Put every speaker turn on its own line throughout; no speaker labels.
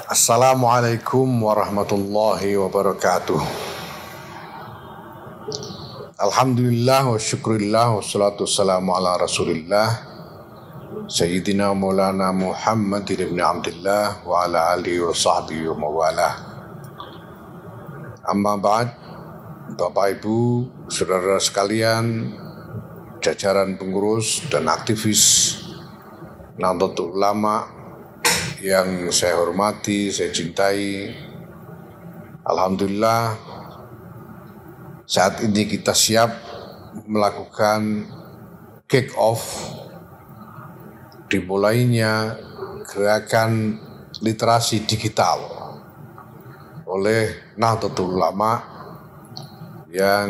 Assalamualaikum warahmatullahi wabarakatuh. Alhamdulillah wa syukurillah wa salatu wassalamu ala rasulillah Sayyidina Maulana Muhammad ibn Abdullah wa ala alihi wa sahbihi wa mawalah. Amma ba'd, Bapak Ibu, saudara sekalian, jajaran pengurus dan aktivis Nahdlatul Ulama yang saya hormati, saya cintai. Alhamdulillah, saat ini kita siap melakukan kick off dimulainya gerakan literasi digital oleh Nahdlatul Ulama, yang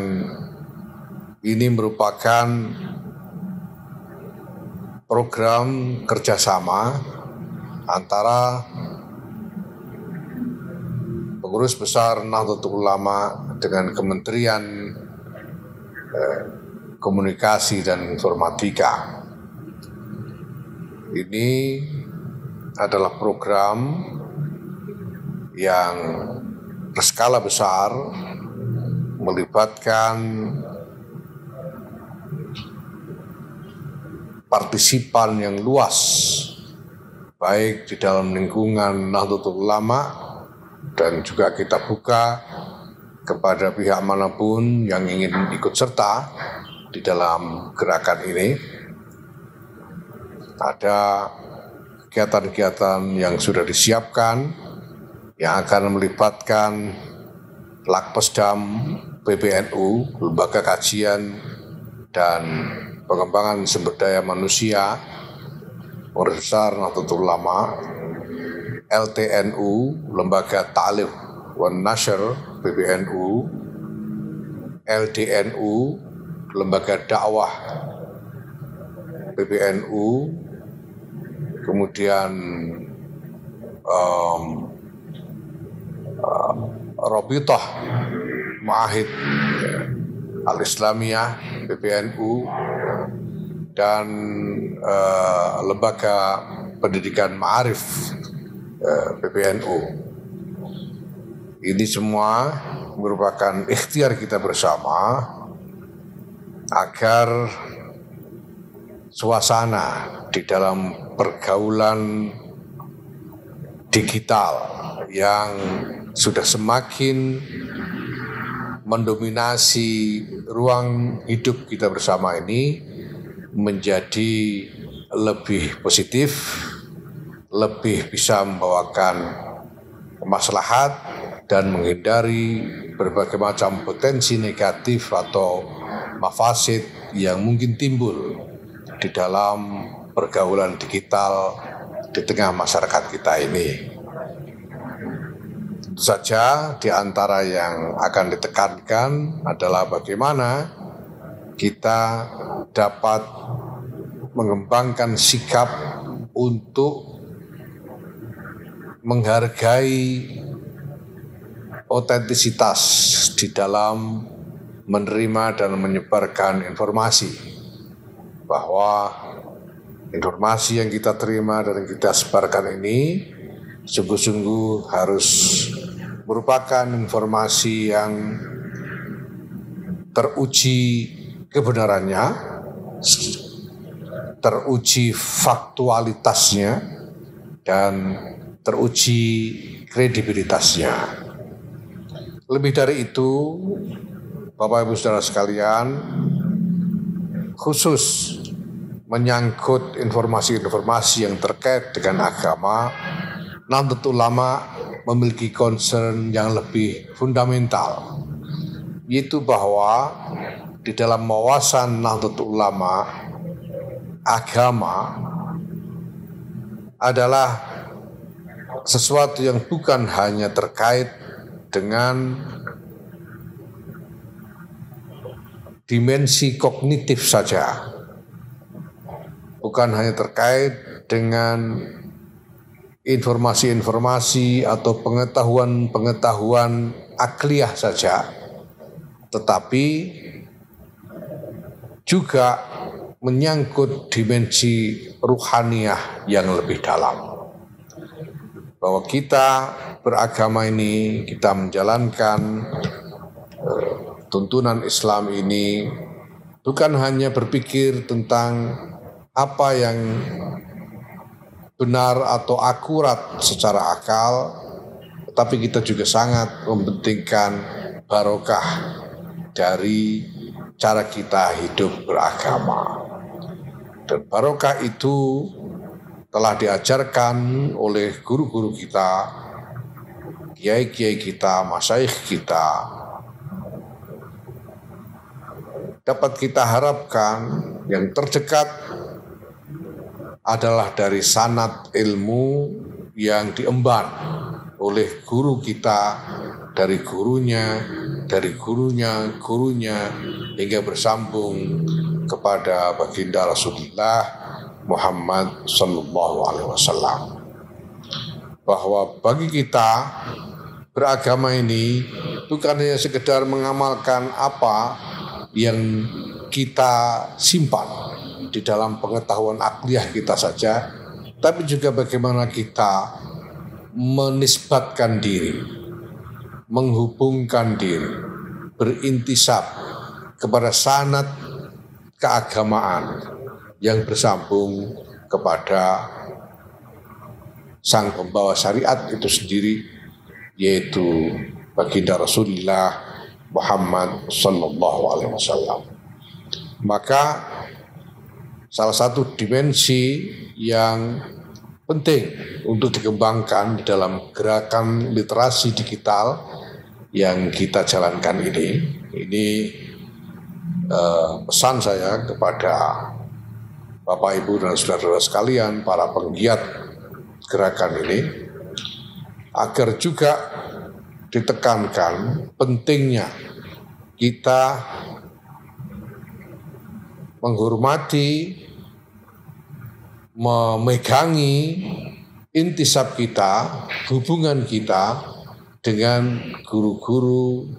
ini merupakan program kerjasama antara pengurus besar Nahdlatul Ulama dengan Kementerian Komunikasi dan Informatika. Ini adalah program yang berskala besar, melibatkan partisipan yang luas, baik di dalam lingkungan Nahdlatul Ulama, dan juga kita buka kepada pihak manapun yang ingin ikut serta di dalam gerakan ini. Ada kegiatan-kegiatan yang sudah disiapkan yang akan melibatkan Lakpesdam PBNU, Lembaga Kajian dan Pengembangan Sumber Daya Manusia, Pengurus Besar Nahdlatul Ulama, LTNU, Lembaga Ta'lim wan Nashr PBNU, LDNU, Lembaga Dakwah PBNU, kemudian Rabithah Ma'ahid Al-Islamiyah PBNU, dan Lembaga Pendidikan Ma'arif PBNU. Ini semua merupakan ikhtiar kita bersama agar suasana di dalam pergaulan digital yang sudah semakin mendominasi ruang hidup kita bersama ini menjadi lebih positif, lebih bisa membawakan kemaslahat dan menghindari berbagai macam potensi negatif atau mafasid yang mungkin timbul di dalam pergaulan digital di tengah masyarakat kita ini. Tentu saja di antara yang akan ditekankan adalah bagaimana kita dapat mengembangkan sikap untuk menghargai otentisitas di dalam menerima dan menyebarkan informasi, bahwa informasi yang kita terima dan kita sebarkan ini sungguh-sungguh harus merupakan informasi yang teruji kebenarannya, teruji faktualitasnya, dan teruji kredibilitasnya. Lebih dari itu, Bapak Ibu Saudara sekalian, khusus menyangkut informasi-informasi yang terkait dengan agama, Nahdlatul Ulama memiliki concern yang lebih fundamental, yaitu bahwa di dalam wawasan Nahdlatul Ulama, agama adalah sesuatu yang bukan hanya terkait dengan dimensi kognitif saja, bukan hanya terkait dengan informasi-informasi atau pengetahuan-pengetahuan akliyah saja, tetapi juga menyangkut dimensi ruhaniyah yang lebih dalam. bahwa kita beragama ini, kita menjalankan tuntunan Islam ini bukan hanya berpikir tentang apa yang benar atau akurat secara akal, tapi kita juga sangat mementingkan barokah dari cara kita hidup beragama. Dan barokah itu telah diajarkan oleh guru-guru kita, kiai-kiai kita, masyayikh kita. Dapat kita harapkan yang terdekat adalah dari sanad ilmu yang diemban oleh guru kita, dari gurunya, hingga bersambung kepada baginda Rasulullah Muhammad sallallahu alaihi wasallam. Bahwa bagi kita beragama ini bukan hanya sekedar mengamalkan apa yang kita simpan di dalam pengetahuan akliyah kita saja, tapi juga bagaimana kita menisbatkan diri, menghubungkan diri, berintisab kepada sanad keagamaan yang bersambung kepada sang pembawa syariat itu sendiri, yaitu baginda Rasulullah Muhammad sallallahu alaihi wasallam. Maka salah satu dimensi yang penting untuk dikembangkan di dalam gerakan literasi digital yang kita jalankan ini pesan saya kepada Bapak Ibu dan saudara-saudara sekalian, para penggiat gerakan ini, agar juga ditekankan pentingnya kita menghormati, memegangi intisab kita, hubungan kita dengan guru-guru,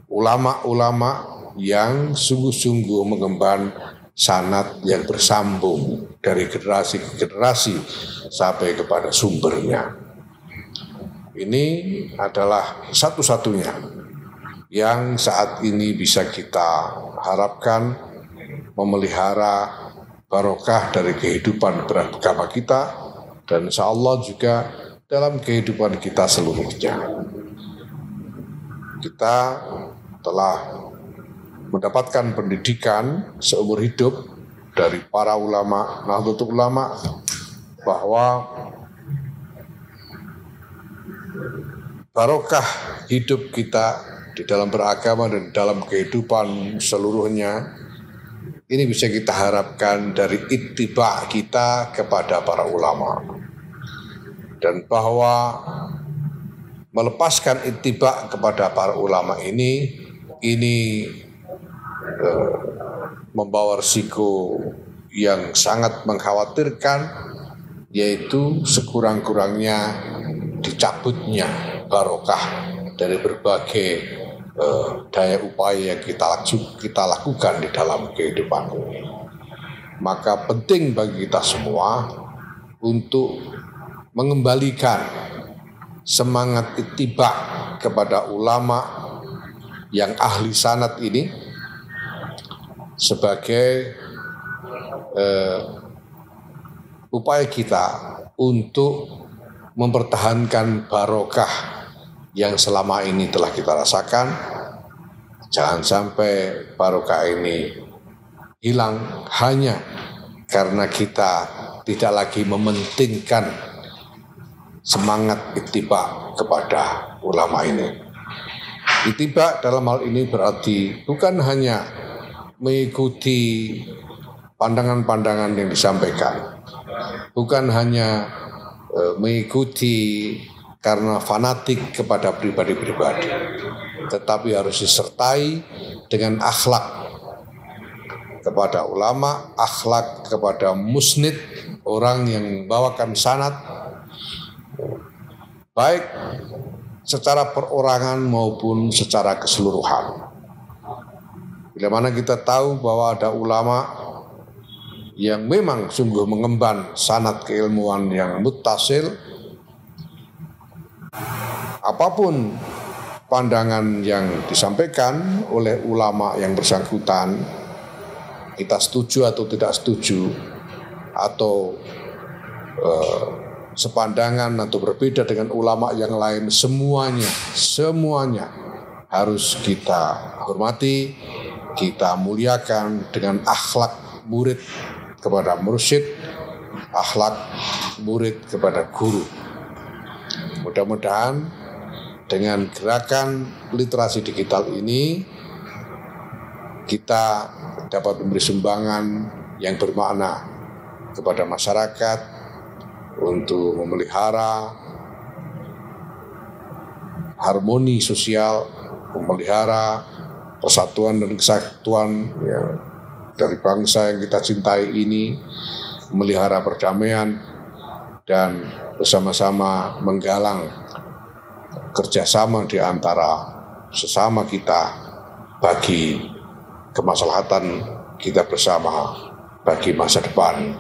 ulama-ulama yang sungguh-sungguh mengemban sanad yang bersambung dari generasi ke generasi sampai kepada sumbernya. Ini adalah satu-satunya yang saat ini bisa kita harapkan memelihara barokah dari kehidupan beragama kita, dan insya Allah juga dalam kehidupan kita seluruhnya. Kita telah mendapatkan pendidikan seumur hidup dari para ulama, Nahdlatul Ulama, bahwa barokah hidup kita di dalam beragama dan dalam kehidupan seluruhnya ini bisa kita harapkan dari ittiba kita kepada para ulama, dan bahwa melepaskan ittiba kepada para ulama ini membawa risiko yang sangat mengkhawatirkan, yaitu sekurang-kurangnya dicabutnya barokah dari berbagai daya upaya yang kita lakukan di dalam kehidupan ini. Maka penting bagi kita semua untuk mengembalikan semangat ittiba kepada ulama yang ahli sanad ini sebagai upaya kita untuk mempertahankan barokah yang selama ini telah kita rasakan. Jangan sampai barokah ini hilang hanya karena kita tidak lagi mementingkan semangat ittiba kepada ulama ini. Ittiba dalam hal ini berarti bukan hanya mengikuti pandangan-pandangan yang disampaikan, bukan hanya mengikuti karena fanatik kepada pribadi-pribadi, tetapi harus disertai dengan akhlak kepada ulama, akhlak kepada musnid, orang yang membawakan sanad, baik secara perorangan maupun secara keseluruhan. Bila mana kita tahu bahwa ada ulama yang memang sungguh mengemban sanad keilmuan yang muttasil, apapun pandangan yang disampaikan oleh ulama yang bersangkutan, kita setuju atau tidak setuju, atau sepandangan atau berbeda dengan ulama yang lain, semuanya harus kita hormati, kita muliakan dengan akhlak murid kepada mursyid, akhlak murid kepada guru. Mudah-mudahan dengan gerakan literasi digital ini kita dapat memberi sumbangan yang bermakna kepada masyarakat untuk memelihara harmoni sosial, memelihara persatuan dan kesatuan dari bangsa yang kita cintai ini, memelihara perdamaian, dan bersama-sama menggalang kerjasama di antara sesama kita bagi kemaslahatan kita bersama, bagi masa depan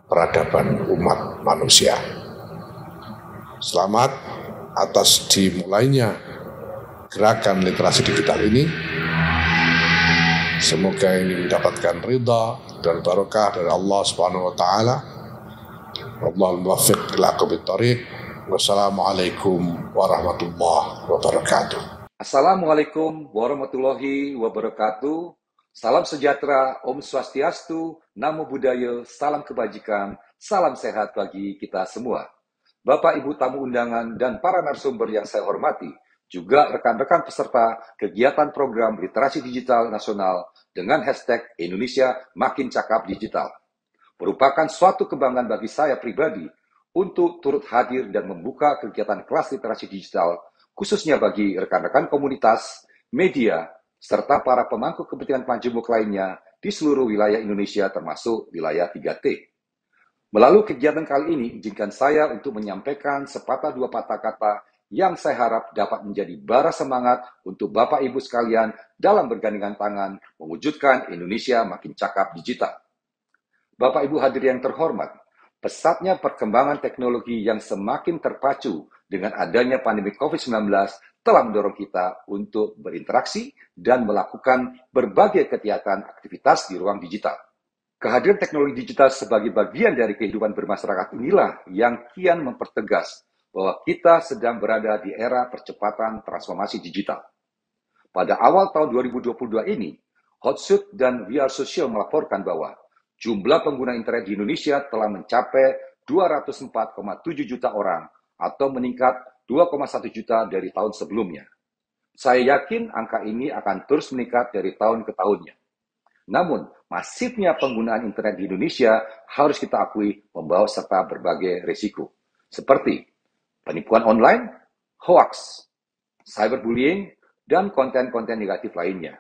peradaban umat manusia. Selamat atas dimulainya gerakan literasi digital ini. Semoga ini mendapatkan ridha dan barokah dari Allah Subhanahu wa taala. Wallahul muwaffiq ila aqwamit thoriq. Wassalamualaikum warahmatullahi wabarakatuh.
Assalamualaikum warahmatullahi wabarakatuh. Salam sejahtera, Om Swastiastu, Namo Buddhaya, salam kebajikan, salam sehat bagi kita semua. Bapak, Ibu tamu undangan, dan para narasumber yang saya hormati, juga rekan-rekan peserta kegiatan program literasi digital nasional dengan hashtag Indonesia Makin Cakap Digital. Merupakan suatu kebanggaan bagi saya pribadi untuk turut hadir dan membuka kegiatan kelas literasi digital, khususnya bagi rekan-rekan komunitas, media, serta para pemangku kepentingan majemuk lainnya di seluruh wilayah Indonesia termasuk wilayah 3T. Melalui kegiatan kali ini, izinkan saya untuk menyampaikan sepatah dua patah kata yang saya harap dapat menjadi bara semangat untuk Bapak Ibu sekalian dalam bergandengan tangan mewujudkan Indonesia Makin Cakap Digital. Bapak Ibu hadirin yang terhormat, pesatnya perkembangan teknologi yang semakin terpacu dengan adanya pandemi COVID-19 telah mendorong kita untuk berinteraksi dan melakukan berbagai kegiatan aktivitas di ruang digital. Kehadiran teknologi digital sebagai bagian dari kehidupan bermasyarakat inilah yang kian mempertegas bahwa kita sedang berada di era percepatan transformasi digital. Pada awal tahun 2022 ini, Hootsuite dan VR Social melaporkan bahwa jumlah pengguna internet di Indonesia telah mencapai 204,7 juta orang atau meningkat 2,1 juta dari tahun sebelumnya. Saya yakin angka ini akan terus meningkat dari tahun ke tahunnya. Namun, masifnya penggunaan internet di Indonesia harus kita akui membawa serta berbagai risiko, seperti penipuan online, hoax, cyberbullying, dan konten-konten negatif lainnya.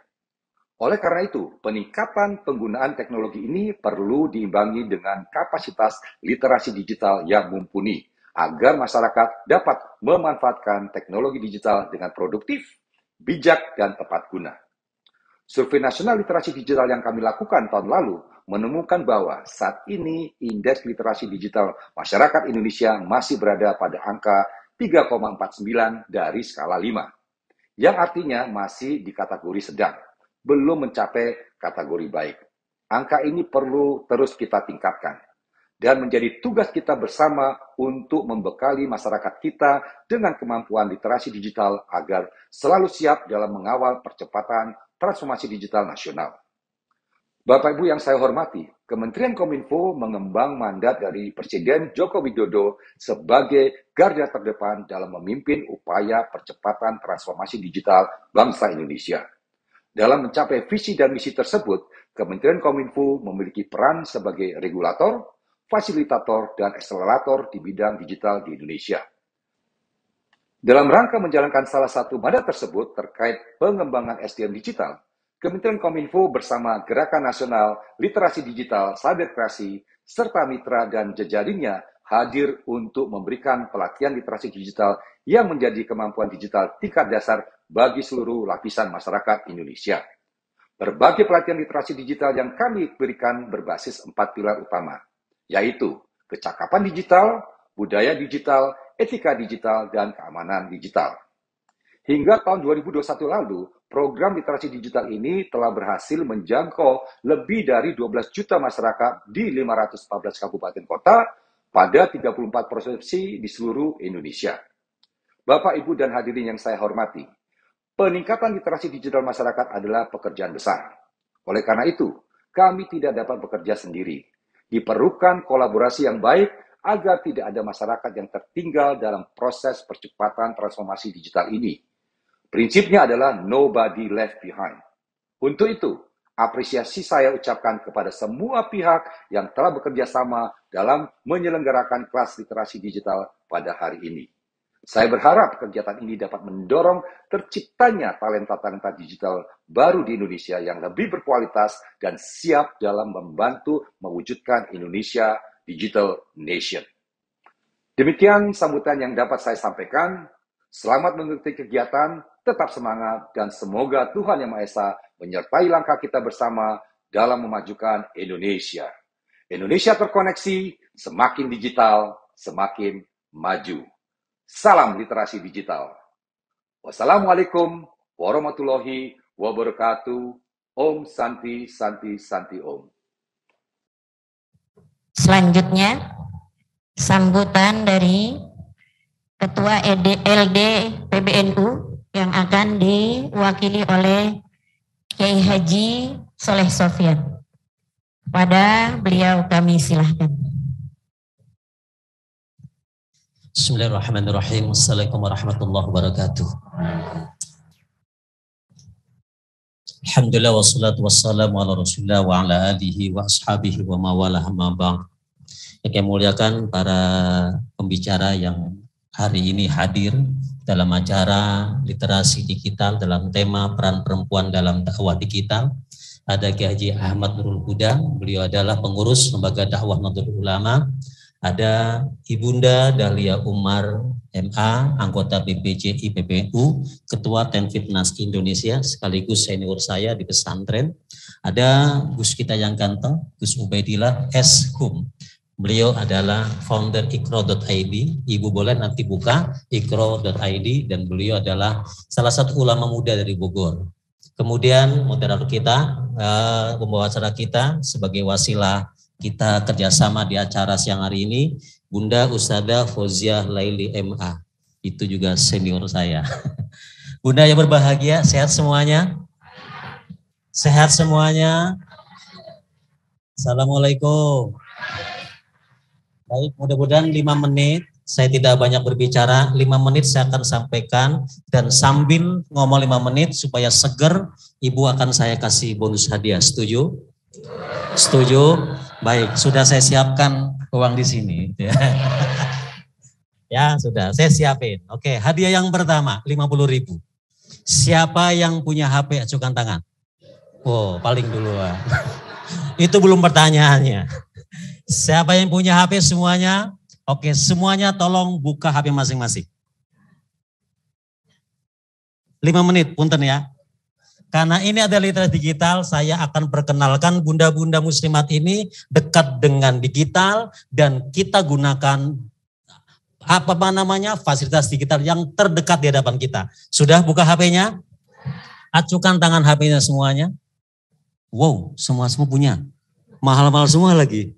Oleh karena itu, peningkatan penggunaan teknologi ini perlu diimbangi dengan kapasitas literasi digital yang mumpuni, agar masyarakat dapat memanfaatkan teknologi digital dengan produktif, bijak, dan tepat guna. Survei nasional literasi digital yang kami lakukan tahun lalu menemukan bahwa saat ini indeks literasi digital masyarakat Indonesia masih berada pada angka 3,49 dari skala 5, yang artinya masih di kategori sedang, belum mencapai kategori baik. Angka ini perlu terus kita tingkatkan dan menjadi tugas kita bersama untuk membekali masyarakat kita dengan kemampuan literasi digital agar selalu siap dalam mengawal percepatan transformasi digital nasional. Bapak Ibu yang saya hormati, Kementerian Kominfo mengembang mandat dari Presiden Joko Widodo sebagai garda terdepan dalam memimpin upaya percepatan transformasi digital bangsa Indonesia. Dalam mencapai visi dan misi tersebut, Kementerian Kominfo memiliki peran sebagai regulator, fasilitator, dan akselerator di bidang digital di Indonesia. Dalam rangka menjalankan salah satu mandat tersebut terkait pengembangan SDM digital, Kementerian Kominfo bersama Gerakan Nasional Literasi Digital Cyberkreasi serta mitra dan jejaringnya hadir untuk memberikan pelatihan literasi digital yang menjadi kemampuan digital tingkat dasar bagi seluruh lapisan masyarakat Indonesia. Berbagai pelatihan literasi digital yang kami berikan berbasis 4 pilar utama, yaitu kecakapan digital, budaya digital, etika digital, dan keamanan digital. Hingga tahun 2021 lalu, program literasi digital ini telah berhasil menjangkau lebih dari 12 juta masyarakat di 514 kabupaten kota pada 34 provinsi di seluruh Indonesia. Bapak, Ibu, dan hadirin yang saya hormati, peningkatan literasi digital masyarakat adalah pekerjaan besar. Oleh karena itu, kami tidak dapat bekerja sendiri. Diperlukan kolaborasi yang baik agar tidak ada masyarakat yang tertinggal dalam proses percepatan transformasi digital ini. Prinsipnya adalah nobody left behind. Untuk itu, apresiasi saya ucapkan kepada semua pihak yang telah bekerja sama dalam menyelenggarakan kelas literasi digital pada hari ini. Saya berharap kegiatan ini dapat mendorong terciptanya talenta-talenta digital baru di Indonesia yang lebih berkualitas dan siap dalam membantu mewujudkan Indonesia Digital Nation. Demikian sambutan yang dapat saya sampaikan. Selamat mengikuti kegiatan, tetap semangat, dan semoga Tuhan Yang Maha Esa menyertai langkah kita bersama dalam memajukan Indonesia. Indonesia terkoneksi, semakin digital, semakin maju. Salam literasi digital. Wassalamualaikum warahmatullahi wabarakatuh. Om Santi Santi Santi Om.
Selanjutnya, sambutan dari Ketua LD PBNU yang akan diwakili oleh Kiai Haji Soleh Sofyan. Pada beliau kami silahkan.
Bismillahirrahmanirrahim. Assalamualaikum warahmatullahi wabarakatuh. Alhamdulillah wassalatu wassalamu ala rasulillah wa ala alihi wa ashabihi wa mawalah amma ba'd. Yang kami muliakan para pembicara yang hari ini hadir dalam acara literasi digital dalam tema peran perempuan dalam dakwah digital. Ada Kiai Haji Ahmad Nurul Huda, beliau adalah pengurus Lembaga Dakwah Nahdlatul Ulama. Ada Ibunda Dahlia Umar MA, anggota BPJI PBNU, Ketua Tenfitnas Indonesia, sekaligus senior saya di pesantren. Ada Gus kita yang ganteng, Gus Ubaidillah S. Hum. Beliau adalah founder ikro.id, Ibu boleh nanti buka ikro.id, dan beliau adalah salah satu ulama muda dari Bogor. Kemudian moderator kita, pembawa acara kita sebagai wasilah kita kerjasama di acara siang hari ini, Bunda Ustadzah Fauziah Laili MA, itu juga senior saya. Bunda yang berbahagia, sehat semuanya? Sehat semuanya? Assalamualaikum. Baik, mudah-mudahan 5 menit, saya tidak banyak berbicara, 5 menit saya akan sampaikan, dan sambil ngomong 5 menit supaya seger, Ibu akan saya kasih bonus hadiah, setuju? Setuju? Baik, sudah saya siapkan uang di sini. Ya, sudah, saya siapin. Oke, hadiah yang pertama, 50.000. Siapa yang punya HP, acukan tangan. Oh, paling duluan. Itu belum pertanyaannya. Siapa yang punya HP semuanya? Oke, semuanya tolong buka HP masing-masing. 5 menit, punten ya. Karena ini ada literasi digital, saya akan perkenalkan bunda-bunda muslimat ini dekat dengan digital dan kita gunakan fasilitas digital yang terdekat di hadapan kita. Sudah buka HP-nya? Acukan tangan HP-nya semuanya. Wow, semua punya. Mahal-mahal semua lagi.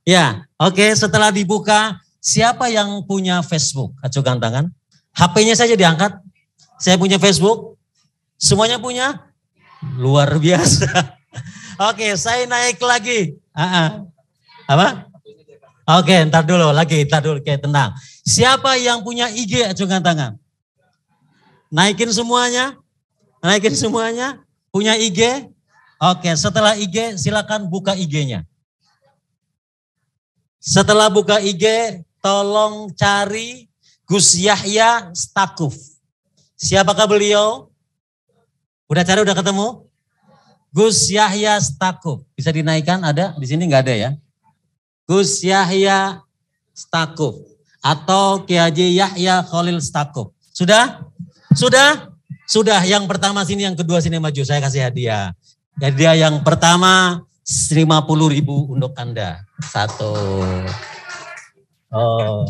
Ya, oke, setelah dibuka, siapa yang punya Facebook? Acukan tangan. HP-nya saja diangkat. Saya punya Facebook. Semuanya punya? Luar biasa. Oke, saya naik lagi. Apa? Oke, ntar dulu. Oke, tenang. Siapa yang punya IG? Acukan tangan. Naikin semuanya. Punya IG? Oke, setelah IG, silakan buka IG-nya. Setelah buka IG, tolong cari Gus Yahya Stakuf. Siapakah beliau? Udah cari, udah ketemu? Gus Yahya Stakuf. Bisa dinaikkan, ada? Di sini nggak ada ya? Gus Yahya Stakuf. Atau Kiai Haji Yahya Khalil Stakuf. Sudah? Sudah? Sudah. Yang pertama sini, yang kedua sini maju. Saya kasih hadiah. Hadiah yang pertama 50.000 untuk Anda. 1. Oh,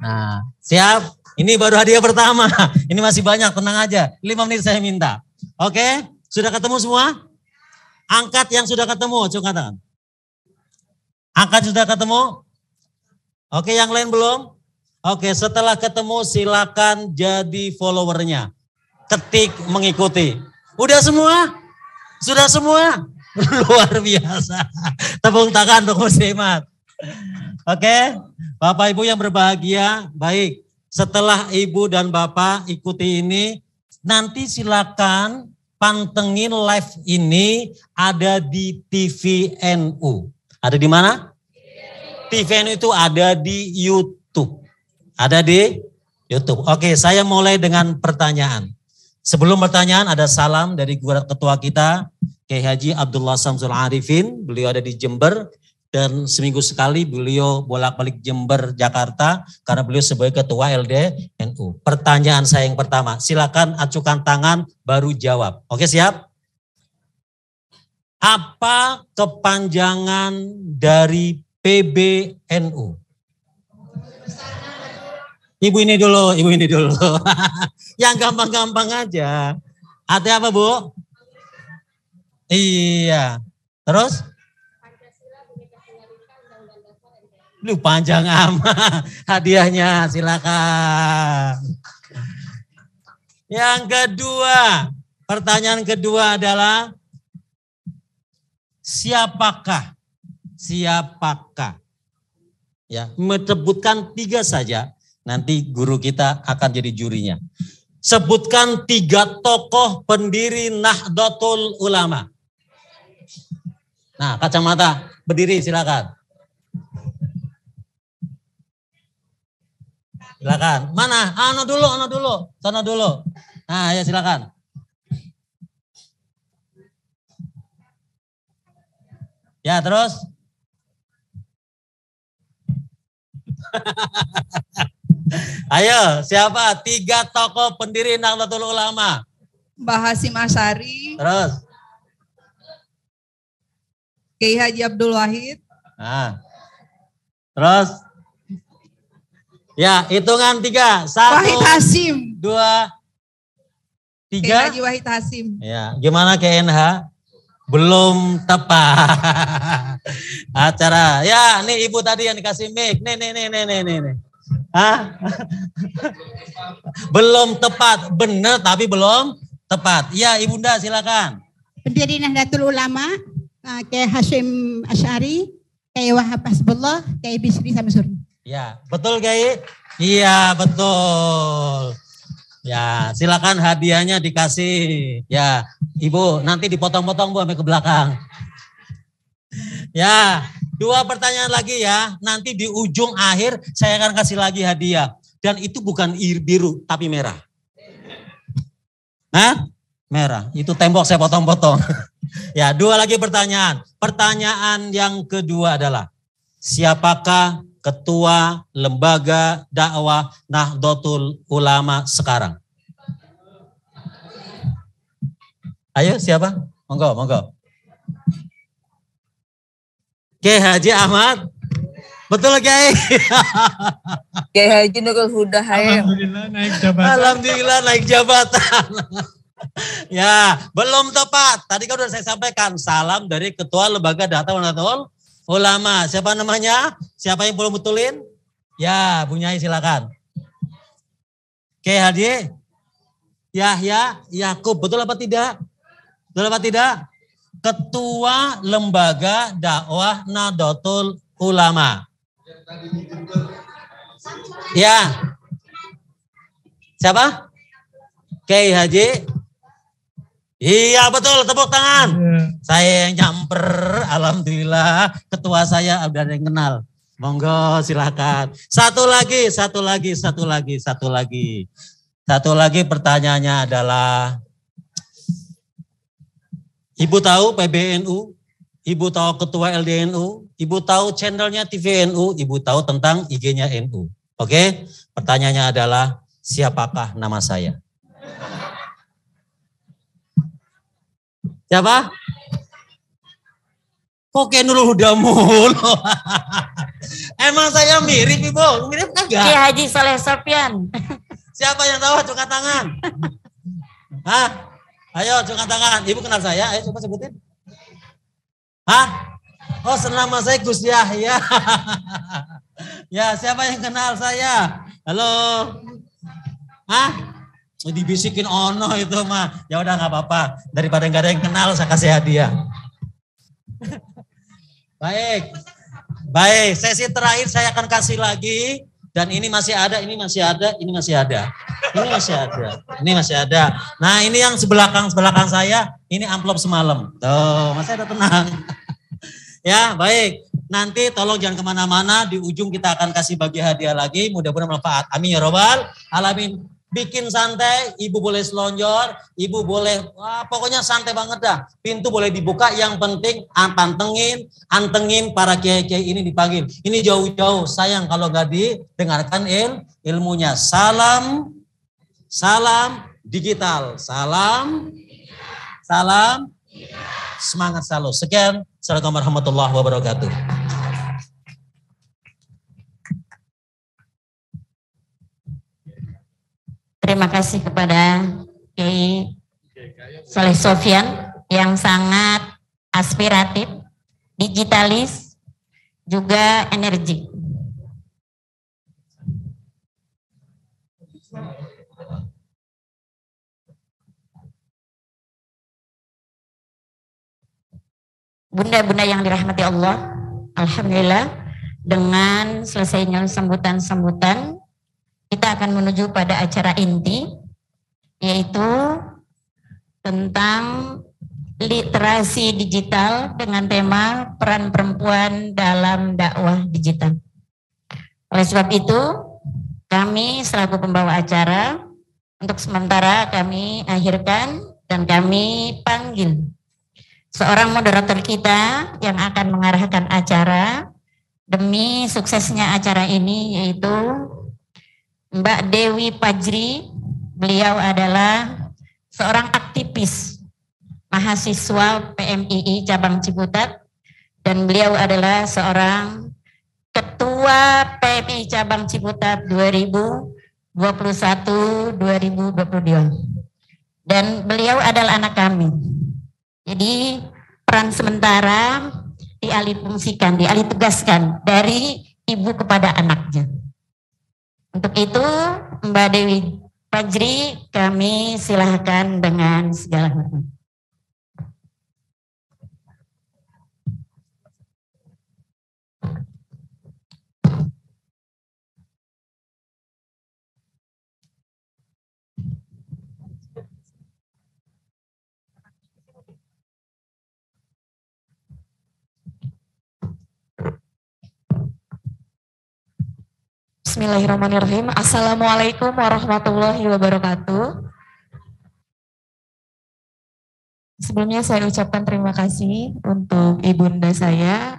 Nah, siap? Ini baru hadiah pertama. Ini masih banyak, tenang aja. 5 menit saya minta. Oke, sudah ketemu semua? Angkat yang sudah ketemu, coba katakan. Angkat sudah ketemu? Oke, yang lain belum? Oke, setelah ketemu silakan jadi followernya. Ketik mengikuti. Udah semua? Sudah semua? Luar biasa. Tepuk tangan untuk Muslimat. Oke, Bapak Ibu yang berbahagia, baik. Setelah Ibu dan Bapak ikuti ini, nanti silakan pantengin live ini ada di TVNU. Ada di mana? TVNU itu ada di YouTube. Ada di YouTube. Oke, saya mulai dengan pertanyaan. Sebelum pertanyaan ada salam dari ketua kita, Kiai Haji Abdullah Samsul Arifin. Beliau ada di Jember dan seminggu sekali beliau bolak-balik Jember, Jakarta karena beliau sebagai ketua LDNU. Pertanyaan saya yang pertama, silakan acukan tangan baru jawab. Oke, siap? Apa kepanjangan dari PBNU? Ibu ini dulu. Yang gampang-gampang aja. Artinya apa, Bu? Iya. Terus? Lu panjang amat hadiahnya, silakan. Yang kedua, pertanyaan kedua adalah siapakah? Ya, menyebutkan 3 saja. Nanti guru kita akan jadi jurinya. Sebutkan 3 tokoh pendiri Nahdlatul Ulama. Nah, kacamata berdiri silakan. Silakan. Mana? Ana dulu. Sana dulu. Nah, ya silakan. Ya, terus. Ayo, siapa? 3 tokoh pendiri Nahdlatul Ulama.
Mbah Hasyim Asy'ari.
Terus.
Kiai Haji Abdul Wahid.
Nah. Terus. Ya, hitungan 3. 1,
Wahid Hasyim.
2, 3.
Kiai Haji Wahid Hasyim.
Ya, gimana KNH? Belum tepat. Acara. Ya, nih Ibu tadi yang dikasih mic. Nih. Hah? Belum tepat. Benar tapi belum tepat. Ya, Ibunda silakan.
Pendiri Nahdlatul Ulama, Kiai Hasyim Asy'ari, Kiai Wahab Hasbullah, Kiai Bisri Samsuri.
Ya, betul Kiai? Iya, betul. Ya, silakan hadiahnya dikasih. Ya, Ibu nanti dipotong-potong Bu sampai ke belakang. Ya, 2 pertanyaan lagi ya. Nanti di ujung akhir saya akan kasih lagi hadiah. Dan itu bukan biru tapi merah. Hah? Merah. Itu tembok saya potong-potong. Ya, 2 lagi pertanyaan. Pertanyaan yang kedua adalah siapakah ketua lembaga dakwah Nahdlatul Ulama sekarang? Ayo siapa? Monggo. Kiai Haji Ahmad. Betul Kiai?
Kiai Haji Nurul Huda Hayam.
Alhamdulillah naik jabatan. Ya, belum tepat. Tadi kan sudah saya sampaikan salam dari ketua lembaga dakwah Nahdlatul Ulama. Siapa namanya? Siapa yang belum betulin? Ya, Bu Nyai silakan. Kiai Haji Yahya Yakub, betul apa tidak? Betul apa tidak? Ketua lembaga dakwah Nahdlatul Ulama. Ya. Siapa? Kiai Haji. Iya betul, tepuk tangan. Saya yang nyamper, alhamdulillah. Ketua saya udah ada yang kenal. Monggo silakan. Satu lagi pertanyaannya adalah, Ibu tahu PBNU, Ibu tahu ketua LDNU, Ibu tahu channelnya TVNU, Ibu tahu tentang IG-nya NU. Oke? Pertanyaannya adalah, siapakah nama saya? Siapa? Kok kayak Nurul Huda mulu? Emang saya mirip, Ibu? Mirip kagak?
Kiai Haji Saleh Sofyan.
Siapa yang tahu? Angkat tangan. Hah? Ayo, angkat tangan. Ibu kenal saya? Ayo coba sebutin. Hah? Oh, nama saya Gus Yahya. Ya, siapa yang kenal saya? Halo. Hah? Dibisikin ono itu mah. Ya udah nggak apa-apa. Daripada nggak ada yang kenal, saya kasih hadiah. Baik. Baik, sesi terakhir saya akan kasih lagi. Dan ini masih ada, ini masih ada, ini masih ada. Ini masih ada, ini masih ada. Nah, ini yang sebelakang saya, ini amplop semalam. Tuh, masih ada, tenang. Ya, baik. Nanti tolong jangan kemana-mana, di ujung kita akan kasih bagi hadiah lagi. Mudah-mudahan bermanfaat. Amin ya robbal alamin. Bikin santai, ibu boleh selonjor, ibu boleh, pokoknya santai banget dah. Pintu boleh dibuka, yang penting antengin para kiai-kiai ini dipanggil. Ini jauh-jauh, sayang kalau gak didengarkan ilmunya. Salam digital, salam, semangat selalu. Sekian, assalamualaikum warahmatullahi wabarakatuh.
Terima kasih kepada Kiai Saleh Sofyan yang sangat aspiratif, digitalis, juga energik. Bunda-bunda yang dirahmati Allah, alhamdulillah dengan selesainya sambutan-sambutan, kita akan menuju pada acara inti, yaitu tentang literasi digital dengan tema peran perempuan dalam dakwah digital. Oleh sebab itu, kami selaku pembawa acara, untuk sementara kami akhirkan dan kami panggil seorang moderator kita yang akan mengarahkan acara demi suksesnya acara ini, yaitu Mbak Dewi Pajri. Beliau adalah seorang aktivis mahasiswa PMII cabang Ciputat dan beliau adalah seorang ketua PMII cabang Ciputat 2021-2022 dan beliau adalah anak kami. Jadi peran sementara dialihtugaskan dari ibu kepada anaknya. Untuk itu, Mbak Dewi Pajri, kami silahkan dengan segala hormat. Bismillahirrahmanirrahim. Assalamualaikum warahmatullahi wabarakatuh. Sebelumnya saya ucapkan terima kasih untuk ibunda saya,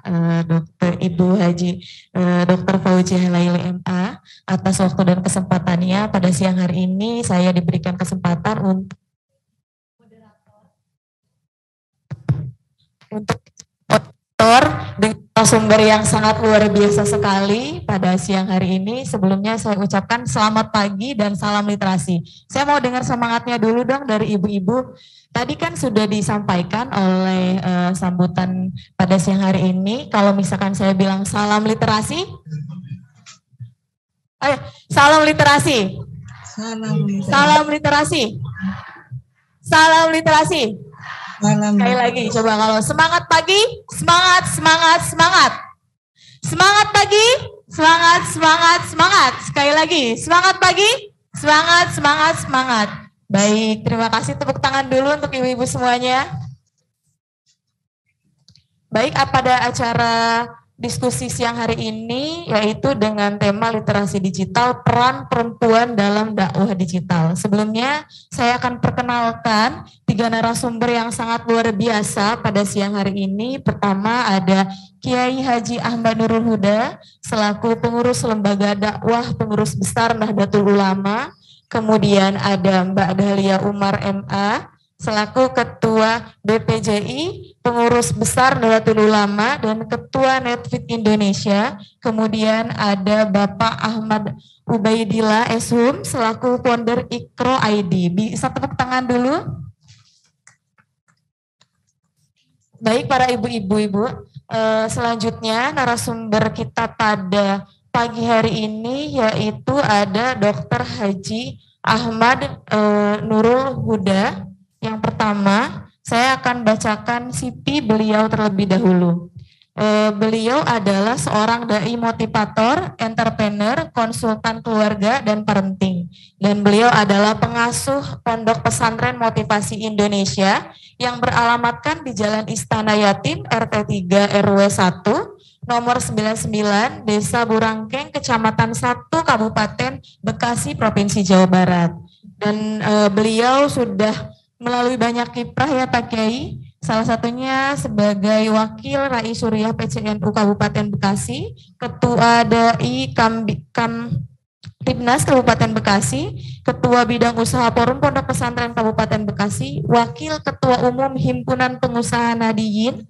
Ibu Haji Dr. Fauziah Laili MA, atas waktu dan kesempatannya pada siang hari ini. Saya diberikan kesempatan untuk dengan sumber yang sangat luar biasa sekali pada siang hari ini. Sebelumnya saya ucapkan selamat pagi dan salam literasi. Saya mau dengar semangatnya dulu dong dari ibu-ibu. Tadi kan sudah disampaikan oleh sambutan pada siang hari ini. Kalau misalkan saya bilang salam literasi, salam literasi, salam literasi, salam literasi. Sekali lagi, coba kalau semangat pagi, semangat, semangat, semangat. Semangat pagi, semangat, semangat, semangat. Sekali lagi, semangat pagi, semangat, semangat, semangat. Baik, terima kasih, tepuk tangan dulu untuk ibu-ibu semuanya. Baik, pada acara diskusi siang hari ini yaitu dengan tema literasi digital, peran perempuan dalam dakwah digital. Sebelumnya saya akan perkenalkan 3 narasumber yang sangat luar biasa pada siang hari ini. Pertama ada Kiai Haji Ahmad Nurul Huda selaku pengurus lembaga dakwah pengurus besar Nahdlatul Ulama. Kemudian ada Mbak Dahlia Umar MA selaku Ketua BPJI Pengurus Besar Nahdlatul Ulama dan Ketua Netfit Indonesia. Kemudian ada Bapak Ahmad Ubaidillah Eshum selaku founder Ikro ID. Bisa tepuk tangan dulu. Baik para ibu-ibu, selanjutnya narasumber kita pada pagi hari ini yaitu ada Dr. Haji Ahmad Nurul Huda. Yang pertama, saya akan bacakan CV beliau terlebih dahulu. Beliau adalah seorang dai motivator, entrepreneur, konsultan keluarga, dan parenting. Dan beliau adalah pengasuh Pondok Pesantren Motivasi Indonesia yang beralamatkan di Jalan Istana Yatim, RT 3 RW 1, nomor 99, Desa Burangkeng, Kecamatan 1, Kabupaten Bekasi, Provinsi Jawa Barat. Dan beliau sudah melalui banyak kiprah ya Pak Kiai, salah satunya sebagai Wakil Rai Suriah PCNU Kabupaten Bekasi, Ketua DAI Kamtibnas Kabupaten Bekasi, Ketua Bidang Usaha Forum Pondok Pesantren Kabupaten Bekasi, Wakil Ketua Umum Himpunan Pengusaha Nadiyin,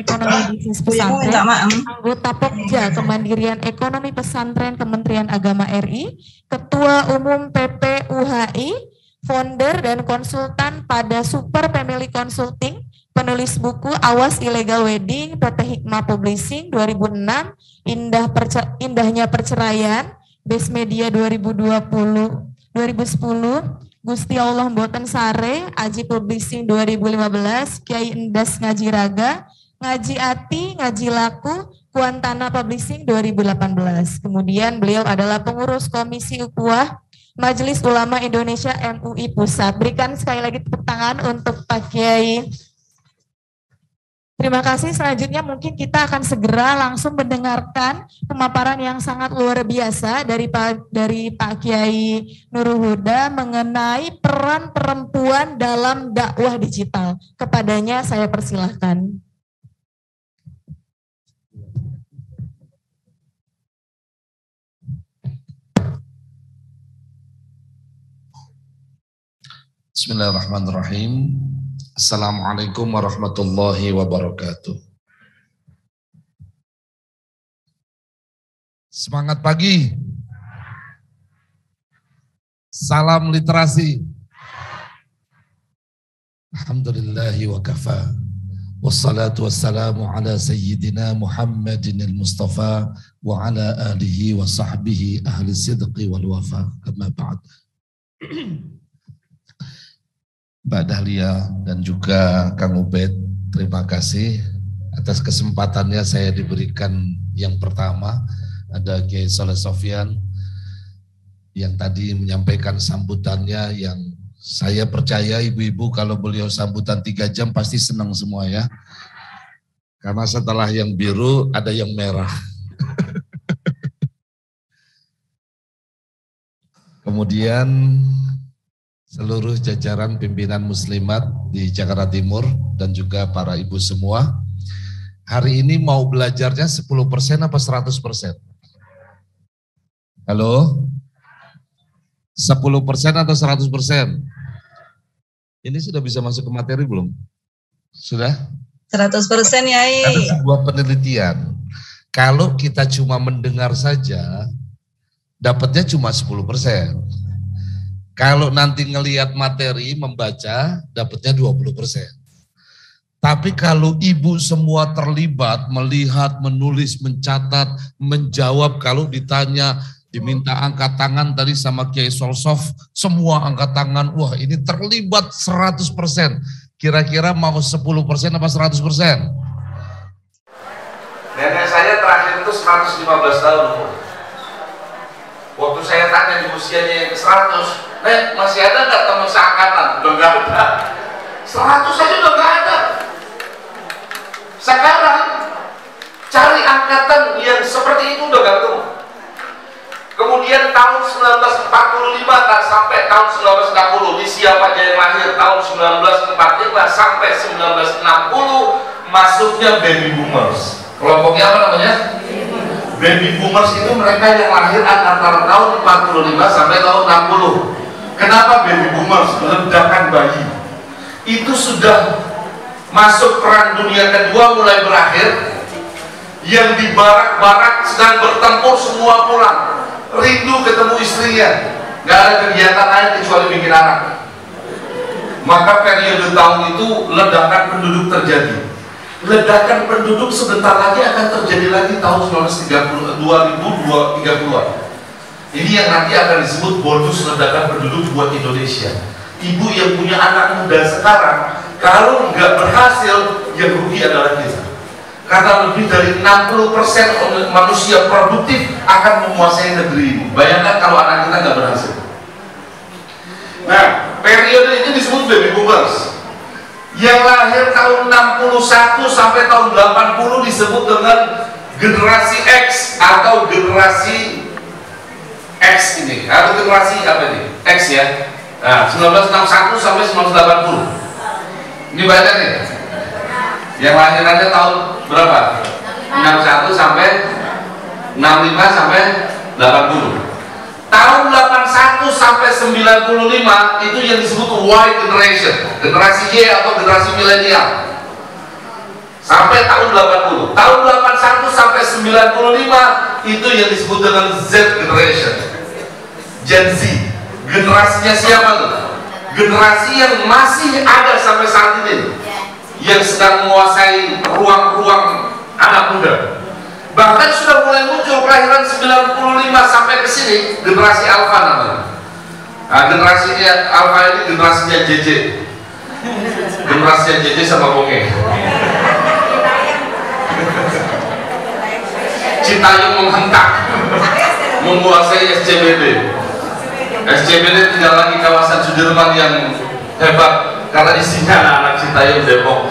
Ekonomi Bisnis Pesantren, anggota Pokja Kemandirian Ekonomi Pesantren Kementerian Agama RI, Ketua Umum PPUHI, founder dan konsultan pada Super Family Consulting, penulis buku Awas Illegal Wedding, PT Hikmah Publishing 2006, Indahnya Perceraian, Base Media 2010, Gusti Allah Mboten Sare, Aji Publishing 2015, Kiai Endas Ngaji Raga, Ngaji Ati, Ngaji Laku, Kuantana Publishing 2018. Kemudian beliau adalah pengurus Komisi Ukhuwah Majelis Ulama Indonesia MUI Pusat. Berikan sekali lagi tepuk tangan untuk Pak Kiai. Terima kasih. Selanjutnya mungkin kita akan segera langsung mendengarkan pemaparan yang sangat luar biasa dari Pak Kiai Nurul Huda mengenai peran perempuan dalam dakwah digital. Kepadanya saya persilahkan.
Bismillahirrahmanirrahim. Assalamualaikum warahmatullahi wabarakatuh. Semangat pagi. Salam literasi. Alhamdulillahi wa kafa. Wassalatu wassalamu ala sayyidina Muhammadin al-Mustafa wa ala alihi wa sahbihi ahli sidqi wal wafa. Amma ba'd. Mbak Dahlia dan juga Kang Ubed, terima kasih atas kesempatannya saya diberikan yang pertama. Ada Kiai Soleh Sofyan yang tadi menyampaikan sambutannya yang saya percaya ibu-ibu kalau beliau sambutan 3 jam pasti senang semua ya. Karena setelah yang biru ada yang merah. Kemudian seluruh jajaran pimpinan muslimat di Jakarta Timur dan juga para ibu semua. Hari ini mau belajarnya 10% apa 100%? Halo? 10% atau 100%? Ini sudah bisa masuk ke materi belum? Sudah?
100% Yai.
Ada sebuah penelitian. Kalau kita cuma mendengar saja, dapatnya cuma 10%. Kalau nanti ngelihat materi, membaca, dapatnya 20%. Tapi kalau ibu semua terlibat, melihat, menulis, mencatat, menjawab, kalau ditanya, diminta angkat tangan tadi sama Kiai Solsof, semua angkat tangan, wah ini terlibat 100%. Kira-kira mau 10% apa 100%?
Nenek saya terakhir itu 115 tahun. Waktu saya tanya di usianya yang ke 100, Nek, masih ada nggak teman seangkatan? Udah nggak ada. 100 aja udah nggak ada. Sekarang cari angkatan yang seperti itu udah nggak ketemu. Kemudian tahun 1945 tak sampai tahun 1960 di siapa aja yang lahir tahun 1945 sampai 1960 masuknya baby boomers. Kelompoknya apa namanya? Baby boomers itu mereka yang lahir antara tahun 45 sampai tahun 60. Kenapa baby boomers? Ledakan bayi. Itu sudah masuk perang dunia kedua mulai berakhir, yang di barak-barak sedang bertempur semua pulang, rindu ketemu istrinya, nggak ada kegiatan lain kecuali bikin anak. Maka periode tahun itu ledakan penduduk terjadi. Ledakan penduduk sebentar lagi akan terjadi lagi tahun 2030-an. Ini yang nanti akan disebut bonus ledakan penduduk buat Indonesia. Ibu yang punya anak muda sekarang, kalau nggak berhasil, yang rugi adalah kita. Karena lebih dari 60% manusia produktif akan menguasai negeri ini. Bayangkan kalau anak kita nggak berhasil. Nah, periode ini disebut baby boomers. Yang lahir tahun 61 sampai tahun 80 disebut dengan generasi X atau generasi X ini. Atau generasi apa ini? X ya. Nah, 1961 sampai 1980. Ini banyak nih. Yang lahirannya tahun berapa? 61 sampai 65 sampai 80. Tahun 81 sampai 95 itu yang disebut Y generation, generasi Y atau generasi milenial. Sampai tahun 80. Tahun 81 sampai 95 itu yang disebut dengan Z generation. Gen Z. Generasinya siapa tuh? Generasi yang masih ada sampai saat ini, yang sedang menguasai ruang-ruang anak muda. Bahkan sudah mulai muncul kelahiran 95 sampai ke sini generasi Alpha namanya. Nah, generasinya Alpha ini generasinya JJ. Generasinya JJ sama Bonge. Cintayung menghentak menguasai SCBD. SCBD tinggal lagi kawasan Sudirman yang hebat karena isinya anak-anak Cintayung Depok.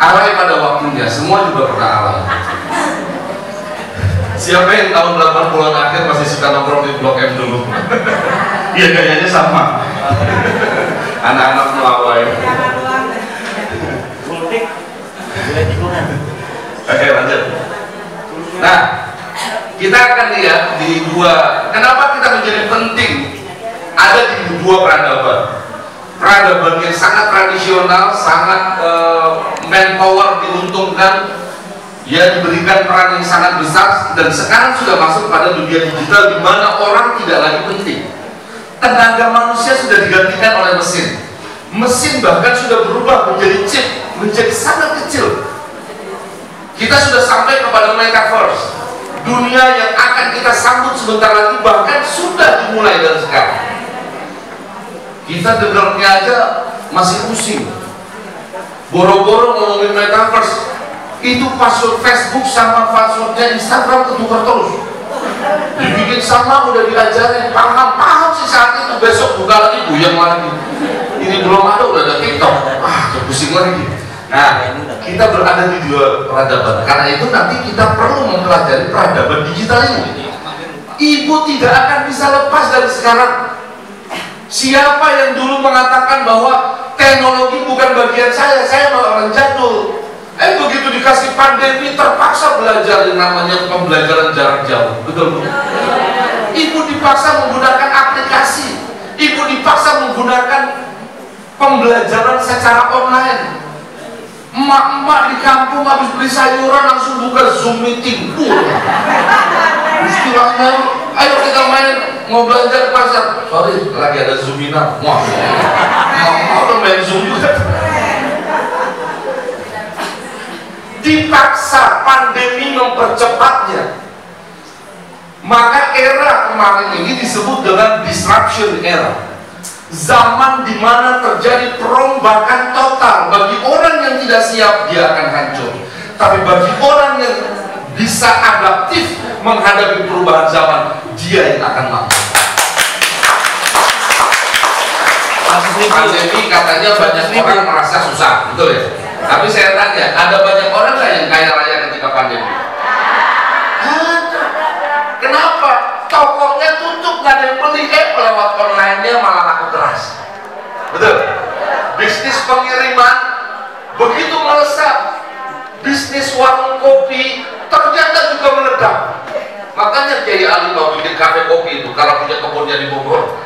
Alay pada waktunya, semua juga pernah alay. Siapa yang tahun 80-an akhir masih suka nongkrong di Blok M dulu? Iya, gayanya sama. Anak-anak melawai. Oke, lanjut. Nah, kita akan lihat di dua. Kenapa kita menjadi penting ada di dua peradaban? Peradaban yang sangat tradisional, sangat manpower diuntungkan, ya diberikan peran yang sangat besar, dan sekarang sudah masuk pada dunia digital di mana orang tidak lagi penting. Tenaga manusia sudah digantikan oleh mesin. Mesin bahkan sudah berubah menjadi chip, menjadi sangat kecil. Kita sudah sampai kepada metaverse, dunia yang akan kita sambut sebentar lagi, bahkan sudah dimulai dari sekarang. Kita dengarnya aja masih pusing. Boro-boro ngomongin metaverse, itu password Facebook sama passwordnya Instagram ketukar terus. Dibikin sama, udah diajarin, paham sih saat itu, besok buka lagi, buyang lagi. Ini belum ada, udah ada TikTok, pusing lagi. Nah, kita berada di dua peradaban. Karena itu nanti kita perlu mempelajari peradaban digital ini. Ibu tidak akan bisa lepas dari sekarang. Siapa yang dulu mengatakan bahwa teknologi bukan bagian saya orang jadul. Begitu dikasih pandemi terpaksa belajar yang namanya pembelajaran jarak jauh. Betul? Ibu dipaksa menggunakan aplikasi. Ibu dipaksa menggunakan pembelajaran secara online. Emak-emak di kampung habis beli sayuran langsung buka Zoom meeting. Istilahnya, ayo kita main, mau belanja ke pasar. Sorry, lagi ada Zoominar. Wah, mau main Zoom juga. Dipaksa, pandemi mempercepatnya. Maka era kemarin ini disebut dengan disruption era. Zaman di mana terjadi perombakan total. Bagi orang yang tidak siap, dia akan hancur. Tapi bagi orang yang bisa adaptif menghadapi perubahan zaman, dia yang akan mampu. Pandemi katanya banyak orang merasa susah, betul ya? Tapi saya tanya, ada banyak orang nggak yang kaya raya ketika pandemi? Kenapa? Tokonya tutup, nggak ada yang beli, lewat online-nya malah laku keras. Betul? Bisnis pengiriman begitu melesat. Bisnis warung kopi ternyata juga meledak. Makanya Kiai Ali mau bikin kafe kopi itu karena punya kebunnya di Bogor.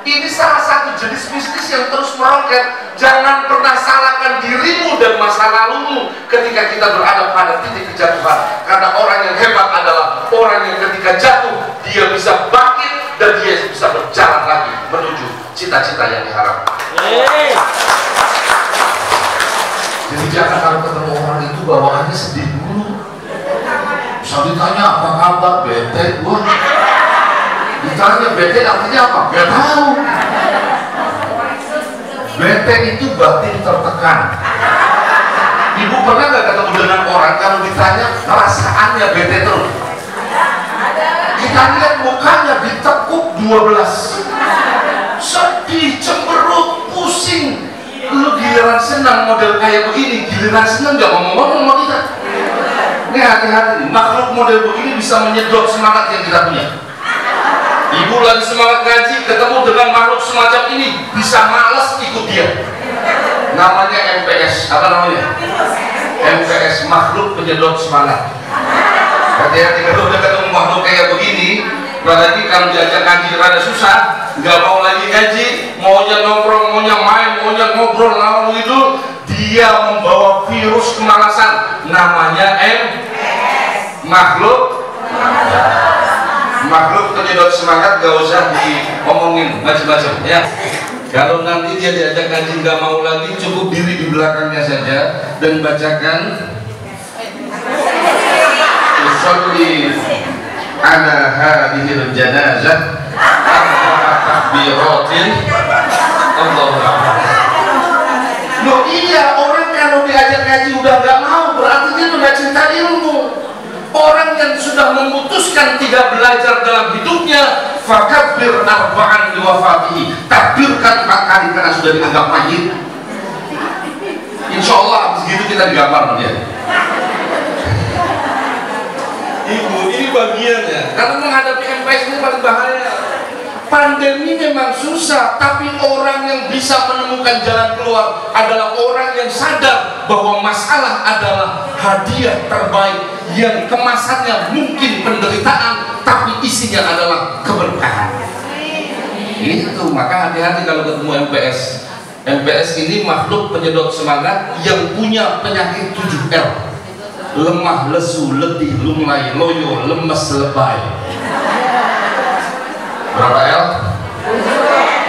Ini salah satu jenis bisnis yang terus meroket. Jangan pernah salahkan dirimu dan masa lalumu ketika kita berada pada titik kejatuhan. Karena orang yang hebat adalah orang yang ketika jatuh dia bisa bangkit dan dia bisa berjalan lagi menuju cita-cita yang diharapkan. Jadi jangan kalau ketemu orang itu bawaannya sedih dulu. Bisa ditanya apa kabar, bete gua. Ditanya bete artinya apa? Gak tahu. Bete itu batin tertekan. Ibu pernah gak ketemu dengan orang kalau ditanya perasaannya bete terus? Kita lihat mukanya ditekuk 12. Sedih, cemberut, pusing. Lu giliran senang model kayak begini, giliran senang gak ngomong-ngomong sama kita. Ini hati-hati, makhluk model begini bisa menyedot semangat yang kita punya. Ibu lagi semangat ngaji, ketemu dengan makhluk semacam ini, bisa males ikut dia. Namanya MPS, apa namanya? MPS, makhluk penyedot semangat. Hati-hati kalau udah ketemu makhluk kayak begini, apalagi kalau diajak ngaji rada susah, nggak mau lagi ngaji, maunya nongkrong, maunya main, maunya ngobrol, lalu itu dia membawa virus kemalasan. Namanya MPS, makhluk penyedot semangat. Gak usah diomongin macam-macam ya. Kalau nanti dia diajak ngaji nggak mau lagi, cukup diri di belakangnya saja dan bacakan usolli ala hadhil janazah takbiratin Allahu akbar. Loh iya, orang kalau diajak ngaji udah nggak mau, berarti dia udah cinta ilmu. Orang yang sudah memutuskan tidak belajar dalam hidupnya, fakabbir arba'an liwafatihi, takbirkan 4 kali karena sudah dianggap mayit. Insya Allah habis gitu kita digambar sama dia. Ibu, ini bagiannya. Karena menghadapi MPS ini paling bahaya. Pandemi memang susah, tapi orang yang bisa menemukan jalan keluar adalah orang yang sadar bahwa masalah adalah hadiah terbaik yang kemasannya mungkin penderitaan, tapi isinya adalah keberkahan. Itu, maka hati-hati kalau ketemu MPS. MPS ini makhluk penyedot semangat yang punya penyakit 7L. Lemah, lesu, letih, lunglai, loyo, lemes, lebay. Berapa L?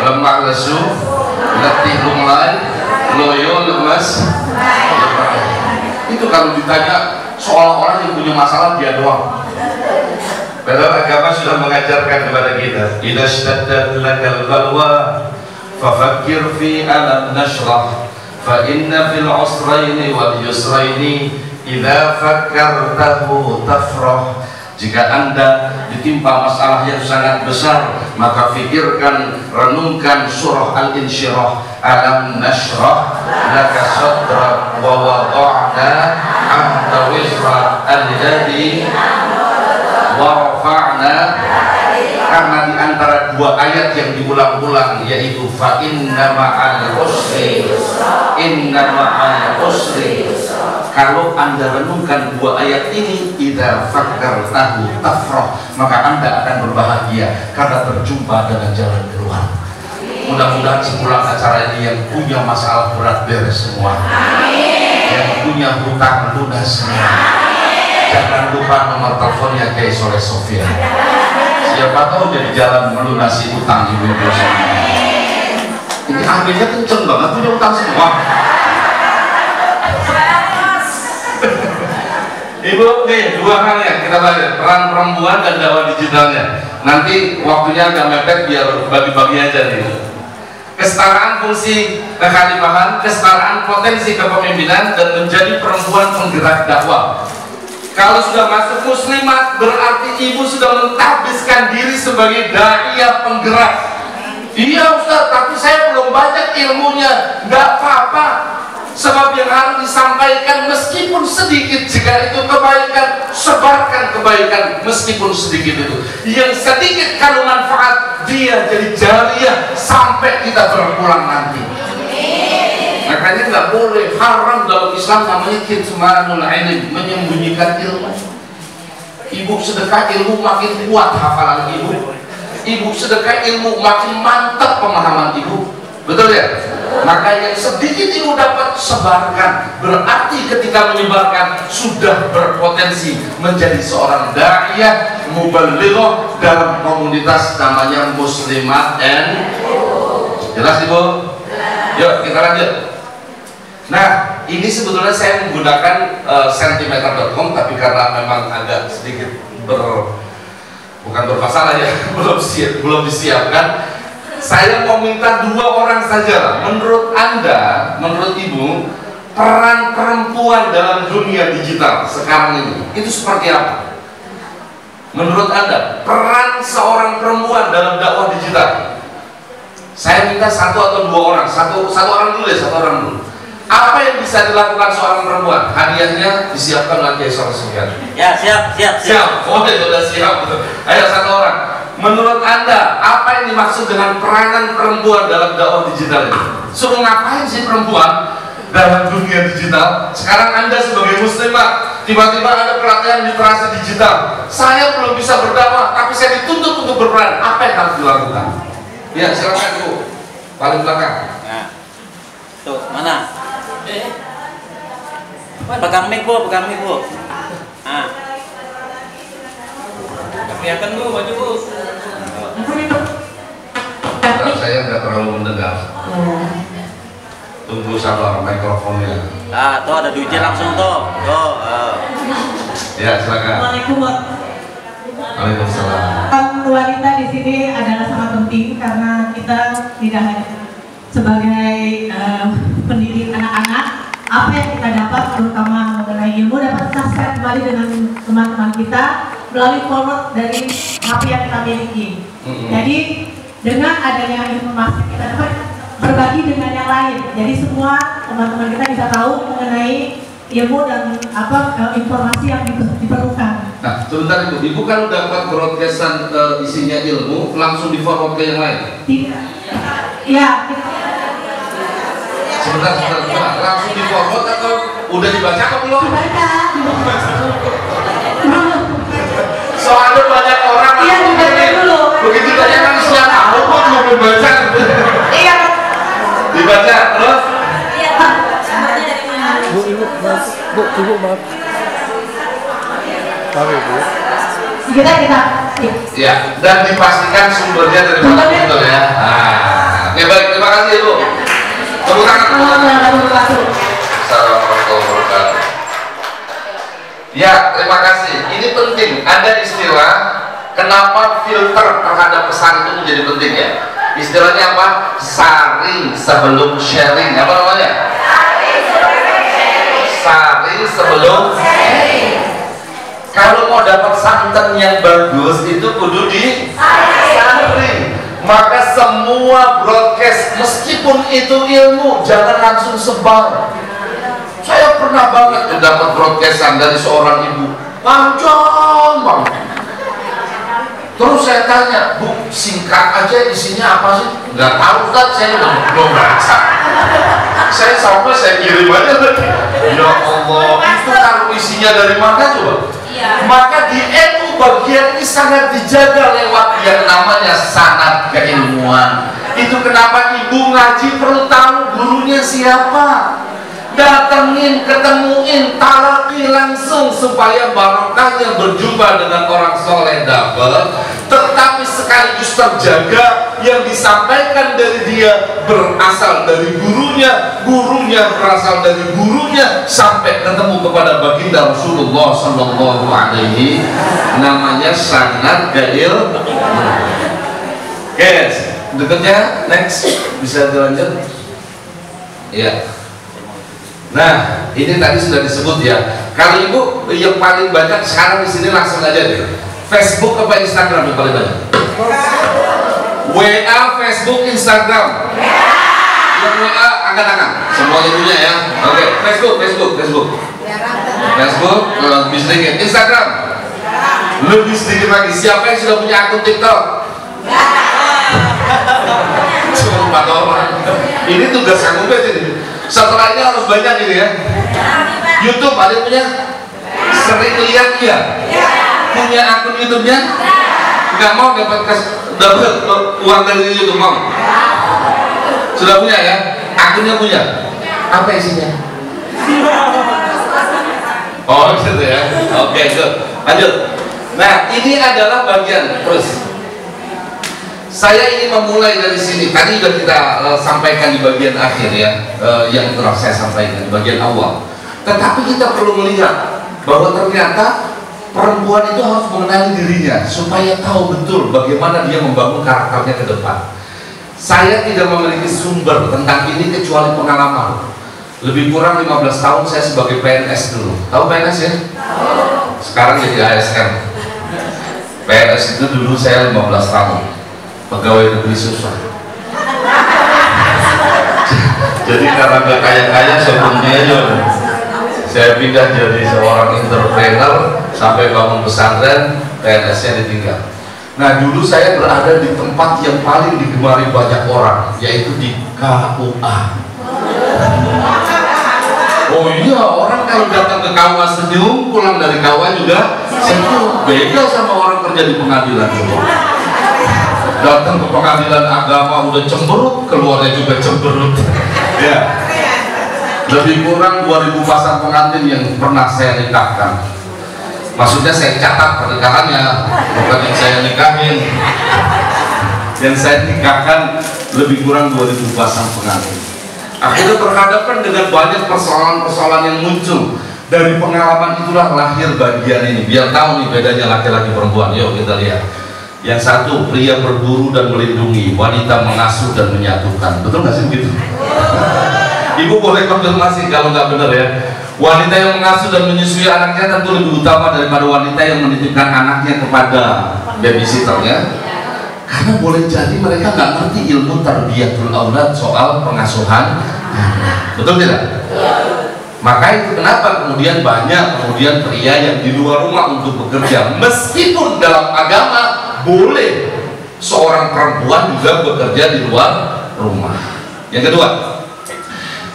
Lemah, lesu, letih, lunglai, loyo, lemes, lebay. Itu kalau ditanya soal orang yang punya masalah dia doang. Padahal agama sudah mengajarkan kepada kita, idza shtaddat lakal balwa fafakkir fi alam nashrah fa inna fil usraini wal yusraini idza fakkartahu tafrah. Jika Anda ditimpa masalah yang sangat besar, maka fikirkan, renungkan surah Al-Insyirah, alam nashrah laka sadrak wa wada'na anka wizrak alladhi wa rafa'na. Karena di antara 2 ayat yang diulang-ulang, yaitu fa inna ma'al usri yusra, inna ma'al usri yusra. Kalau Anda renungkan 2 ayat ini, idza fakkartahu tafrah, maka Anda akan berbahagia karena terjumpa dengan jalan keluar. Mudah-mudahan sepulang acara ini yang punya masalah berat beres semua. Yang punya hutang lunas semua. Jangan lupa nomor teleponnya Kiai Soleh Sofia. Siapa tahu jadi jalan melunasi utang ibu-ibu semua. Ini akhirnya kenceng banget, punya utang semua. Ibu, nih 2 hal yang kita bahas, peran perempuan dan dakwah digitalnya. Nanti waktunya agak mepet, biar bagi-bagi aja nih. Kesetaraan fungsi kekhalifahan, kesetaraan potensi kepemimpinan, dan menjadi perempuan penggerak dakwah. Kalau sudah masuk muslimat, berarti ibu sudah mentahbiskan diri sebagai da'iyah penggerak. Iya Ustaz, tapi saya belum banyak ilmunya. Nggak apa-apa. Sebab yang harus disampaikan meskipun sedikit, jika itu kebaikan, sebarkan kebaikan meskipun sedikit itu. Yang sedikit kalau manfaat, dia jadi jariyah sampai kita berpulang nanti. Makanya nggak boleh, haram dalam Islam namanya kitmanul ilm, menyembunyikan ilmu. Ibu sedekah ilmu makin kuat hafalan ibu. ibu sedekah ilmu, makin mantap pemahaman ibu. Betul ya? Maka yang sedikit ibu dapat sebarkan, berarti ketika menyebarkan sudah berpotensi menjadi seorang da'iyah muballighah dalam komunitas namanya Muslimat and. Jelas ibu? Yuk kita lanjut. Nah, ini sebetulnya saya menggunakan centimeter.com, tapi karena memang agak sedikit bukan bermasalah ya, belum disiapkan. Saya mau minta 2 orang saja. Menurut Anda, menurut Ibu, peran perempuan dalam dunia digital sekarang ini itu seperti apa? Menurut Anda, peran seorang perempuan dalam dakwah digital. Saya minta 1 atau 2 orang, satu orang dulu ya, 1 orang dulu. Apa yang bisa dilakukan seorang perempuan? Hadiahnya disiapkan lagi seorang sekian.
Ya, siap.
Oh, sudah siap. Ayo 1 orang. Menurut Anda, apa yang dimaksud dengan peranan perempuan dalam dakwah digital ini? Suruh ngapain sih perempuan dalam dunia digital? Sekarang Anda sebagai muslimah, tiba-tiba ada pelatihan literasi digital. Saya belum bisa berdakwah, tapi saya dituntut untuk berperan. Apa yang harus dilakukan? Ya, silakan Bu. Paling belakang.
Nah, tuh mana? Pegang mic Bu. Nah. Kelihatan Bu, baju Bu.
Saya nggak terlalu mendengar. Tunggu sabar mikrofonnya.
Nah, tuh ada duitnya langsung tuh.
Ya, silakan.
Assalamualaikum.
Waalaikumsalam.
Wanita di sini adalah sangat penting karena kita tidak hanya sebagai pendidik anak-anak, apa yang kita dapat terutama mengenai ilmu dapat kita share kembali dengan teman-teman kita melalui forward dari HP yang kita miliki. Jadi dengan adanya informasi kita dapat berbagi dengan yang lain. Jadi semua teman-teman kita bisa tahu mengenai ilmu dan informasi yang diperlukan.
Nah, sebentar Ibu. Ibu kan udah dapat broadcastan isinya ilmu, langsung di forward ke yang lain?
Tidak. Ya.
Sebentar. Langsung di forward atau udah dibaca atau belum?
Dibaca.
Soalnya banyak orang begitu tanya kan siapa? Aku kok belum baca.
Iya.
Dibaca terus?
Iya. Sumbernya dari mana?
Bu, maaf. Maaf Bu.
Kita.
Ya, dan dipastikan sumbernya dari mana betul ya. Oke, baik, terima kasih Ibu. Tepuk tangan.
Assalamualaikum
warahmatullahi wabarakatuh. Ya, terima kasih. Ini penting. Ada istilah kenapa filter terhadap pesan itu menjadi penting ya. Istilahnya apa? Saring sebelum sharing. Apa namanya? Saring sebelum sharing. Kalau mau dapat santan yang bagus itu kudu di saring. Maka semua broadcast meskipun itu ilmu jangan langsung sebar. Saya pernah banget dapat broadcastan dari seorang ibu panjang banget. Terus saya tanya, Bu, singkat aja isinya apa sih? Nggak tahu Ustaz, saya belum baca. Saya kirim aja tadi. Ya Allah, itu kalau isinya dari mana coba? Maka di NU bagian ini sangat dijaga lewat yang namanya sanad keilmuan. Itu kenapa ibu ngaji perlu tahu gurunya siapa. Datengin, ketemuin, talaki langsung supaya barokahnya berjumpa dengan orang soleh dapat, tetapi sekaligus terjaga yang disampaikan dari dia berasal dari gurunya, gurunya berasal dari gurunya sampai ketemu kepada baginda Rasulullah Sallallahu Alaihi namanya sanad gail. Guys, dekatnya next bisa dilanjut? Ya. Nah, ini tadi sudah disebut ya. Kalau Ibu yang paling banyak sekarang di sini langsung aja deh. Facebook apa Instagram yang paling banyak? WA, Facebook, Instagram. Yang WA angkat-angkat. Semua ibunya ya. Oke, Facebook. Facebook lebih sedikit. Instagram lebih sedikit lagi. Siapa yang sudah punya akun TikTok? Cuma 4 orang. Ini tugas kamu ini. Setelah ini harus banyak ini ya. YouTube ada yang punya? Sering lihat ya? Punya akun YouTube-nya? Nggak mau dapat uang dari YouTube, mau? Sudah punya ya? Akunnya punya? Apa isinya? Oh gitu ya. Oke, good. Lanjut. Nah, ini adalah bagian terus. Saya ingin memulai dari sini. Tadi sudah kita sampaikan di bagian akhir ya, yang telah saya sampaikan di bagian awal. Tetapi kita perlu melihat bahwa ternyata perempuan itu harus mengenali dirinya supaya tahu betul bagaimana dia membangun karakternya ke depan. Saya tidak memiliki sumber tentang ini kecuali pengalaman. Lebih kurang 15 tahun saya sebagai PNS dulu. Tahu PNS ya? Sekarang jadi ASN. PNS itu dulu saya 15 tahun. Pegawai negeri susah. Jadi karena gak kaya-kaya sebelumnya saya pindah jadi seorang entrepreneur sampai bangun pesantren, PNS-nya ditinggal. Nah dulu saya berada di tempat yang paling digemari banyak orang, yaitu di KUA. Oh iya, orang kalau datang ke KUA senyum, pulang dari KUA juga senyum. Beda sama orang kerja di pengadilan. Datang ke pengadilan agama udah cemberut, keluarnya juga cemberut. Ya. Lebih kurang 2000 pasang pengantin yang pernah saya nikahkan. Maksudnya saya catat pernikahannya, bukan yang saya nikahin. Yang saya nikahkan lebih kurang 2000 pasang pengantin. Akhirnya berhadapan dengan banyak persoalan-persoalan yang muncul. Dari pengalaman itulah lahir bagian ini. Biar tahu nih bedanya laki-laki perempuan. Yuk kita lihat. Yang satu, pria berburu dan melindungi, wanita mengasuh dan menyatukan. Betul nggak sih begitu? Ibu boleh konfirmasi kalau nggak benar ya. Wanita yang mengasuh dan menyusui anaknya tentu lebih utama daripada wanita yang menitipkan anaknya kepada babysitternya. Karena boleh jadi mereka nggak ngerti ilmu tarbiyatul aulad, soal pengasuhan anak. Betul tidak? Maka itu kenapa kemudian banyak pria yang di luar rumah untuk bekerja, meskipun dalam agama boleh seorang perempuan juga bekerja di luar rumah. Yang kedua,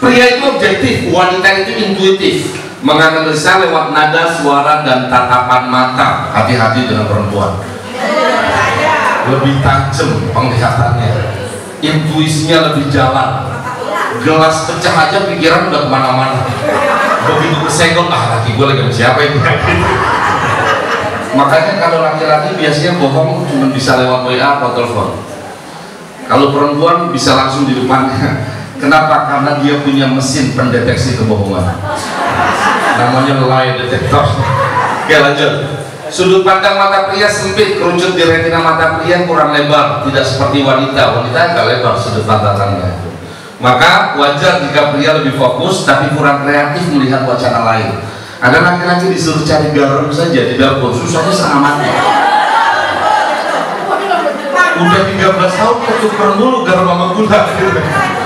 pria itu objektif, wanita itu intuitif, menganalisa lewat nada, suara, dan tatapan mata. Hati-hati dengan perempuan, lebih tajam penglihatannya, intuisinya lebih jalan. Gelas pecah aja pikiran udah kemana-mana. Begitu kesenggol, laki gue lagi sama siapa itu? Makanya kalau laki-laki biasanya bohong cuma bisa lewat WA atau telepon. Kalau perempuan bisa langsung di depannya. Kenapa? Karena dia punya mesin pendeteksi kebohongan. Namanya lie detector. Oke lanjut. Sudut pandang mata pria sempit, kerucut di retina mata pria kurang lebar, tidak seperti wanita. Wanita agak lebar sudut pandangannya. Maka wajar jika pria lebih fokus tapi kurang kreatif melihat wacana lain. Ada laki-laki disuruh cari garam saja di dapur, susahnya setengah mati. Udah 13 tahun ketuker mulu garam sama gula.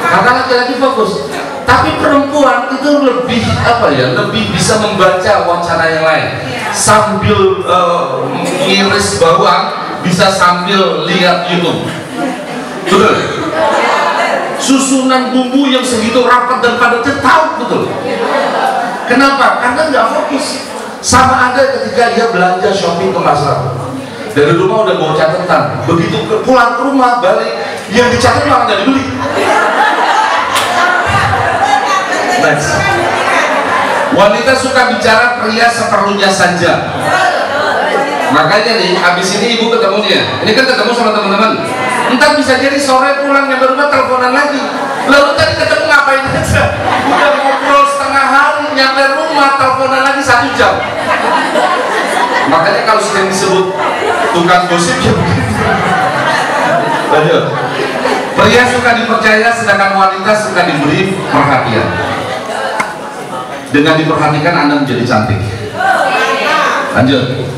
Karena laki-laki fokus. Tapi perempuan itu lebih lebih bisa membaca wacana yang lain. Sambil ngiris bawang bisa sambil lihat YouTube. Betul? Susunan bumbu yang segitu rapat dan padatnya tahu betul. Kenapa? Karena nggak fokus. Sama ada ketika dia belanja shopping ke pasar. Dari rumah udah bawa catatan. Begitu pulang ke rumah balik, yang dicatat malah nggak dibeli. Next. Wanita suka bicara, pria seperlunya saja. Makanya nih, habis ini ibu ketemu dia. Ini kan ketemu sama teman-teman. Entar bisa jadi sore pulang nyampe rumah teleponan lagi. Lalu tadi ketemu ngapain aja? Udah ngobrol setengah hari, nyampe rumah teleponan lagi 1 jam. Makanya kalau sering disebut tukang gosip ya begitu. Lanjut. Pria suka dipercaya, sedangkan wanita suka diberi perhatian. Dengan diperhatikan Anda menjadi cantik. Lanjut.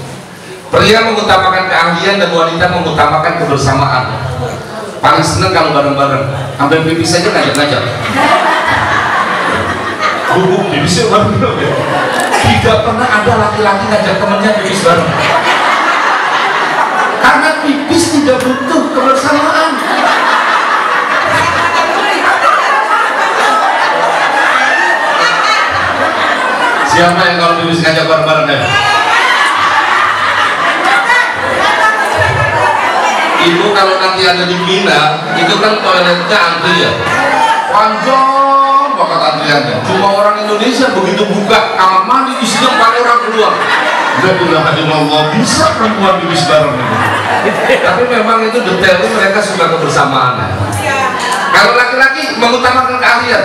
Pria mengutamakan keahlian dan wanita mengutamakan kebersamaan. Paling seneng kalau bareng-bareng, sampai pipis saja ngajak-ngajak. Pipisnya bareng. Tidak pernah ada laki-laki ngajak temannya pipis bareng. Karena pipis tidak butuh kebersamaan. Siapa yang kalau pipis ngajak bareng-bareng ya? Ibu kalau nanti ada di Mina, itu kan toiletnya antri ya, panjang banget antriannya. Cuma orang Indonesia begitu buka kamar mandi isinya pakai orang keluar. Alhamdulillah, bisa perempuan bibis bareng itu. Tapi memang itu detailnya mereka suka kebersamaan. Kalau laki-laki mengutamakan keahlian,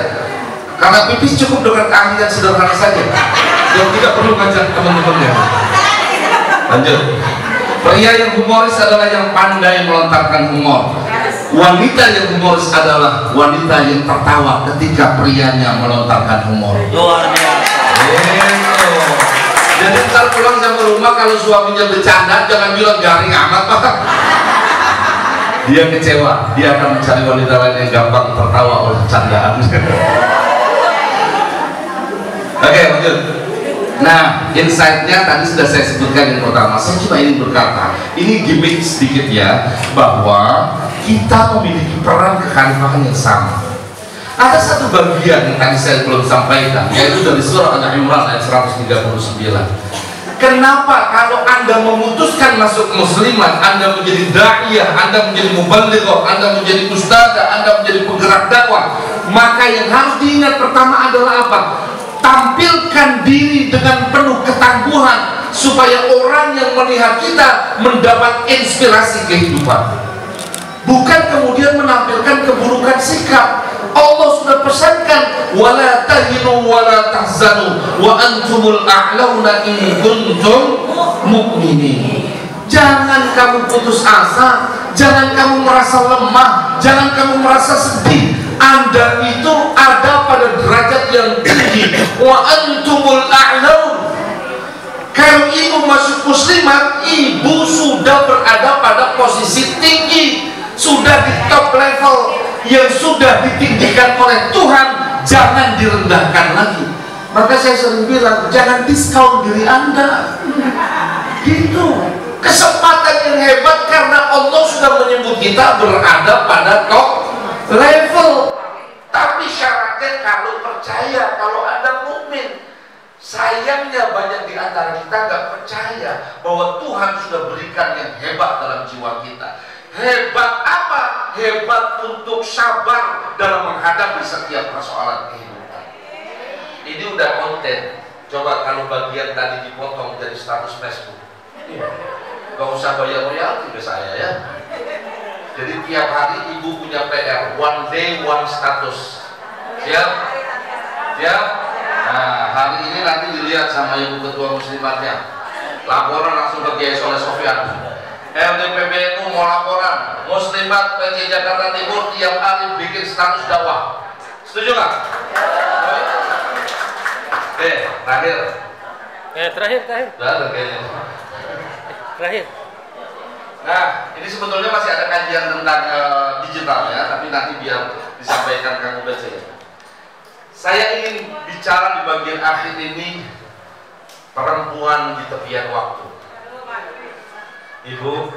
karena pipis cukup dengan keahlian sederhana saja, yang tidak perlu ngajak teman-temannya. Lanjut. Pria yang humoris adalah yang pandai melontarkan humor. Wanita yang humoris adalah wanita yang tertawa ketika prianya melontarkan humor.
Luar biasa.
Jadi ntar pulang sampai rumah kalau suaminya bercanda jangan bilang garing amat Pak. Dia kecewa, dia akan mencari wanita lain yang gampang tertawa oleh candaan. Oke, lanjut. Nah, insight-nya tadi sudah saya sebutkan yang pertama. Saya cuma ingin berkata, ini gimmick sedikit ya, bahwa kita memiliki peran kekhalifahan yang sama. Ada satu bagian yang tadi saya belum sampaikan, yaitu dari surah Al-Imran ayat 139. Kenapa kalau Anda memutuskan masuk muslimat, Anda menjadi da'iyah, Anda menjadi muballighah, Anda menjadi ustadzah, Anda menjadi penggerak dakwah, maka yang harus diingat pertama adalah apa? Tampilkan diri dengan penuh ketangguhan supaya orang yang melihat kita mendapat inspirasi kehidupan. Bukan kemudian menampilkan keburukan sikap. Allah sudah pesankan wala tahinu wala tahzanu wa antumul a'launa in kuntum mu'minin. Jangan kamu putus asa, jangan kamu merasa lemah, jangan kamu merasa sedih. Anda itu ada pada derajat yang tinggi. Wa antumul a'laun. Kalau ibu masuk muslimat, ibu sudah berada pada posisi tinggi, sudah di top level yang sudah ditinggikan oleh Tuhan. Jangan direndahkan lagi. Maka saya sering bilang, jangan diskon diri Anda. Gitu. Kesempatan yang hebat karena Allah sudah menyebut kita berada pada top level. Tapi syaratnya kalau percaya, kalau Anda mukmin. Sayangnya banyak di antara kita nggak percaya bahwa Tuhan sudah berikan yang hebat dalam jiwa kita. Hebat apa? Hebat untuk sabar dalam menghadapi setiap persoalan kehidupan. Ini udah konten. Coba kalau bagian tadi dipotong dari status Facebook, gak usah bayar royalti ke saya ya. Jadi tiap hari ibu punya PR, one day one status. Siap? Siap? Nah, hari ini nanti dilihat sama ibu ketua muslimatnya. Laporan langsung ke Kiai Soleh Sofyan. LDPBNU mau laporan, muslimat PC Jakarta Timur tiap hari bikin status dakwah. Setuju nggak? Terakhir.
Terakhir. Terakhir.
Nah, ini sebetulnya masih ada kajian tentang digital ya, tapi nanti biar disampaikan Kang Ubed saja. Saya ingin bicara di bagian akhir ini perempuan di tepian waktu. Ibu,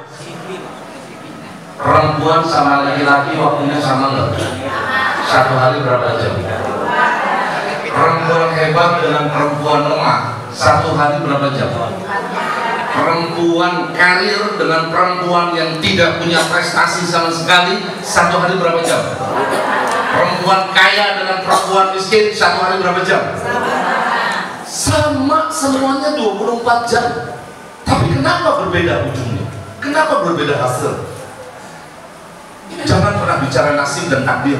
perempuan sama laki-laki waktunya sama nggak? Satu hari berapa jam? Perempuan hebat dengan perempuan lemah, satu hari berapa jam? Perempuan karir dengan perempuan yang tidak punya prestasi sama sekali, satu hari berapa jam? Perempuan kaya dengan perempuan miskin, satu hari berapa jam? Sama, semuanya 24 jam. Tapi kenapa berbeda ujungnya? Kenapa berbeda hasil? Jangan pernah bicara nasib dan takdir.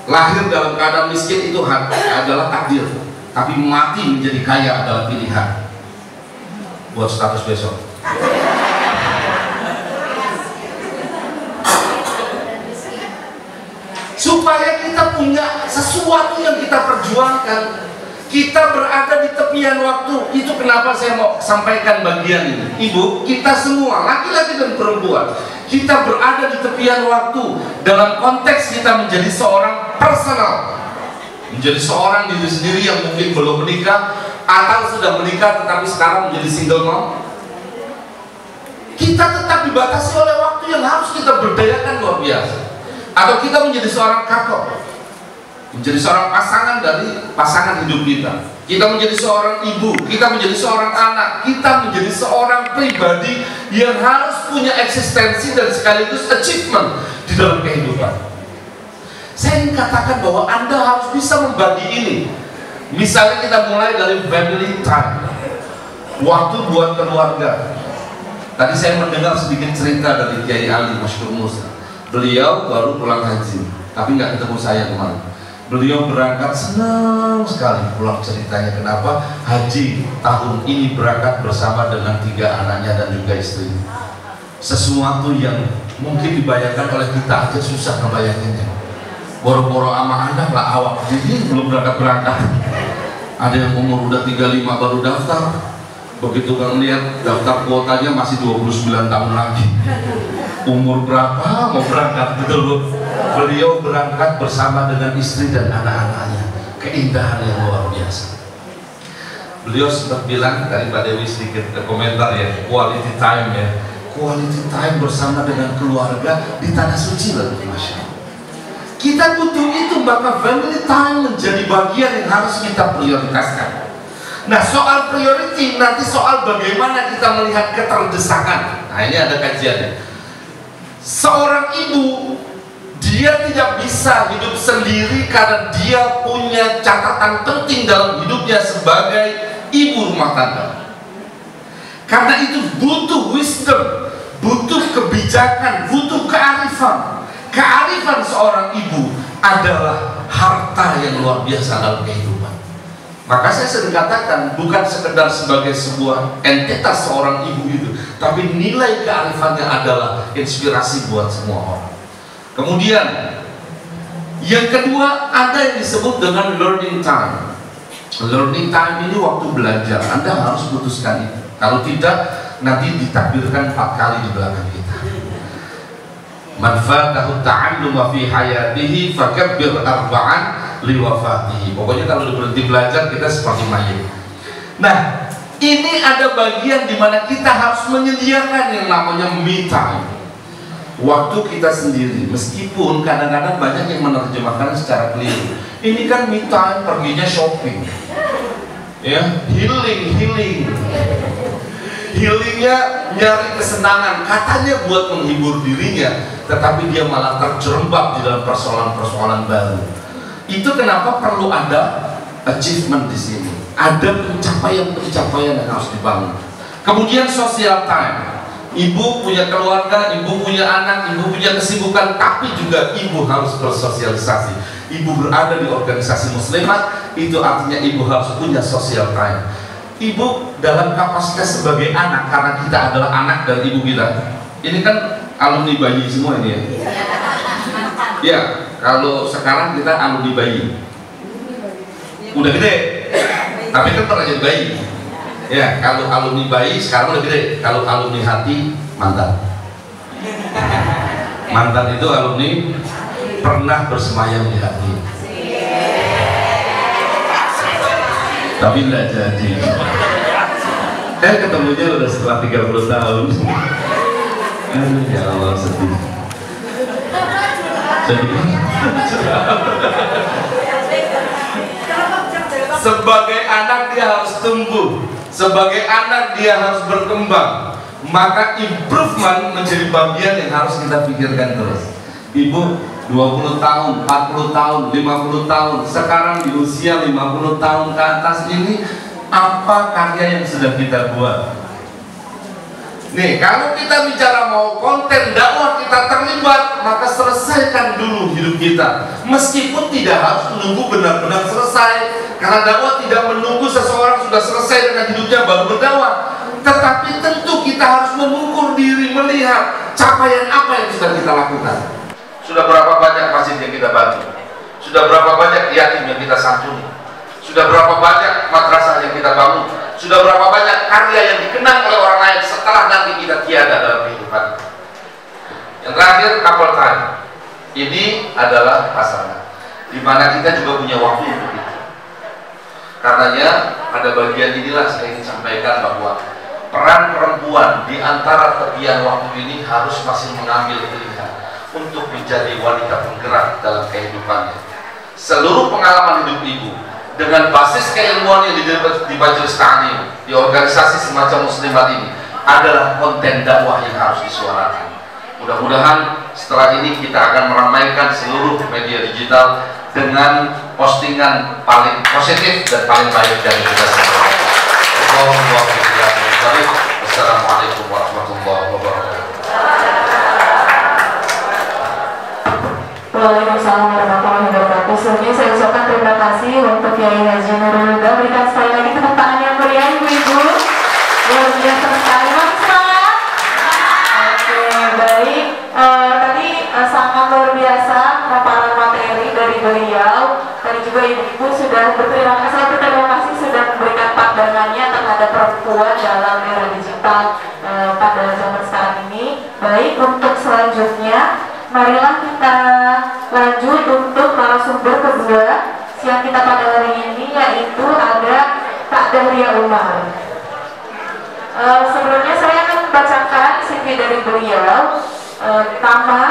Lahir dalam keadaan miskin itu adalah takdir, tapi mati menjadi kaya adalah pilihan. Buat status besok. Supaya kita punya sesuatu yang kita perjuangkan. Kita berada di tepian waktu. Itu kenapa saya mau sampaikan bagian ini. Ibu, kita semua, laki-laki dan perempuan, kita berada di tepian waktu. Dalam konteks kita menjadi seorang personal, menjadi seorang diri sendiri yang mungkin belum menikah atau sudah menikah tetapi sekarang menjadi single mom. Kita tetap dibatasi oleh waktu yang harus kita berdayakan luar biasa. Atau kita menjadi seorang couple, menjadi seorang pasangan dari pasangan hidup kita. kita menjadi seorang ibu, kita menjadi seorang anak, kita menjadi seorang pribadi yang harus punya eksistensi dan sekaligus achievement di dalam kehidupan. Saya ingin katakan bahwa Anda harus bisa membagi ini. Misalnya kita mulai dari family time, waktu buat keluarga. Tadi saya mendengar sedikit cerita dari Kiai Ali Masyhur Musa. Beliau baru pulang haji, tapi nggak ketemu saya kemarin. Beliau berangkat senang sekali pulang ceritanya. Kenapa? Haji tahun ini berangkat bersama dengan 3 anaknya dan juga istrinya. Sesuatu yang mungkin dibayangkan oleh kita aja susah ngebayanginnya. Boro-boro sama anak lah awak jadi belum berangkat. Ada yang umur udah 35 baru daftar. Begitu kan lihat daftar kuotanya masih 29 tahun lagi. Umur berapa mau berangkat, betul Bu? Beliau berangkat bersama dengan istri dan anak-anaknya. Keindahan yang luar biasa. Beliau sempat bilang, tadi Pak Dewi sedikit komentar ya, quality time ya. Quality time bersama dengan keluarga di tanah suci lah, Masya Allah. Kita butuh itu, maka family time menjadi bagian yang harus kita prioritaskan. Nah, soal priority nanti soal bagaimana kita melihat keterdesakan. Nah, ini ada kajiannya. Seorang ibu, dia tidak bisa hidup sendiri karena dia punya catatan penting dalam hidupnya sebagai ibu rumah tangga. Karena itu butuh wisdom, butuh kebijakan, butuh kearifan. Kearifan seorang ibu adalah harta yang luar biasa dalam kehidupan. Maka saya sering katakan, bukan sekedar sebagai sebuah entitas seorang ibu itu, tapi nilai kearifannya adalah inspirasi buat semua orang. Kemudian yang kedua, ada yang disebut dengan learning time. Learning time ini waktu belajar. Anda harus putuskan itu. Kalau tidak, nanti ditakdirkan 4 kali di belakang kita. Man fatahu ta'allum fi hayatihi fakabbir arba'an liwafatihi. Pokoknya kalau berhenti belajar kita seperti mayit. Nah, ini ada bagian di mana kita harus menyediakan yang namanya me time. Waktu kita sendiri, meskipun kadang-kadang banyak yang menerjemahkan secara keliru. Ini kan me time, perginya shopping, ya, healingnya nyari kesenangan, katanya buat menghibur dirinya, tetapi dia malah terjerembab di dalam persoalan-persoalan baru. Itu kenapa perlu ada achievement di sini, ada pencapaian-pencapaian yang harus dibangun. Kemudian social time. Ibu punya keluarga, ibu punya anak, ibu punya kesibukan, tapi juga ibu harus bersosialisasi. Ibu berada di organisasi muslimat, itu artinya ibu harus punya social time. Ibu dalam kapasitas sebagai anak, karena kita adalah anak dan ibu kita. Ini kan alumni bayi semua ini ya. Ya, kalau sekarang kita alumni bayi. Udah gede, tapi kan pernah jadi bayi. Ya, kalau alumni bayi sekarang udah gede. Kalau alumni hati, mantan. Mantan itu alumni pernah bersemayam di hati, tapi tidak jadi. Ketemunya udah setelah 30 tahun. Ya Allah, sedih. Sebagai anak dia harus tumbuh, sebagai anak dia harus berkembang. Maka improvement menjadi bagian yang harus kita pikirkan terus. Ibu 20 tahun, 40 tahun, 50 tahun, sekarang di usia 50 tahun ke atas ini, apa karya yang sudah kita buat? Nih, kalau kita bicara mau konten dakwah kita terlibat, maka selesaikan dulu hidup kita. Meskipun tidak harus menunggu benar-benar selesai, karena dakwah tidak menunggu seseorang sudah selesai dengan hidupnya baru berdakwah. Tetapi tentu kita harus mengukur diri, melihat capaian apa yang sudah kita lakukan. Sudah berapa banyak masjid yang kita bantu? Sudah berapa banyak yatim yang kita santuni? Sudah berapa banyak madrasah yang kita bangun? Sudah berapa banyak karya yang dikenang oleh orang lain setelah nanti kita tiada dalam kehidupan? Yang terakhir, couple time. Ini adalah pasangan, di mana kita juga punya waktu untuk itu. Karenanya pada bagian inilah saya ingin sampaikan bahwa peran perempuan di antara tepian waktu ini harus masih mengambil pilihan untuk menjadi wanita penggerak dalam kehidupannya. Seluruh pengalaman hidup ibu dengan basis keilmuan yang di Majelis Ta'lim, di organisasi semacam Muslimat ini adalah konten dakwah yang harus disuarakan. Mudah-mudahan setelah ini kita akan meramaikan seluruh media digital dengan postingan paling positif dan paling baik dari kita semua. Wassalamualaikum warahmatullahi wabarakatuh.
Waalaikumsalam warahmatullahi wabarakatuh. Sebelumnya saya ucapkan terima kasih untuk Kiai Haji Nurul Huda. Berikan sekali lagi tepuk tangan yang meriah ibu-ibu. Luar biasa sekali, semangat. Oke, baik. Tadi sangat luar biasa paparan materi dari beliau. Tadi juga ibu-ibu sudah berterima kasih sudah memberikan pandangannya terhadap perempuan dalam era digital pada zaman sekarang ini. Baik, untuk selanjutnya marilah kita lanjut untuk narasumber kedua yang kita pada hari ini, yaitu ada Kak Dahlia Umar. Sebelumnya saya akan membacakan CV dari beliau. Nama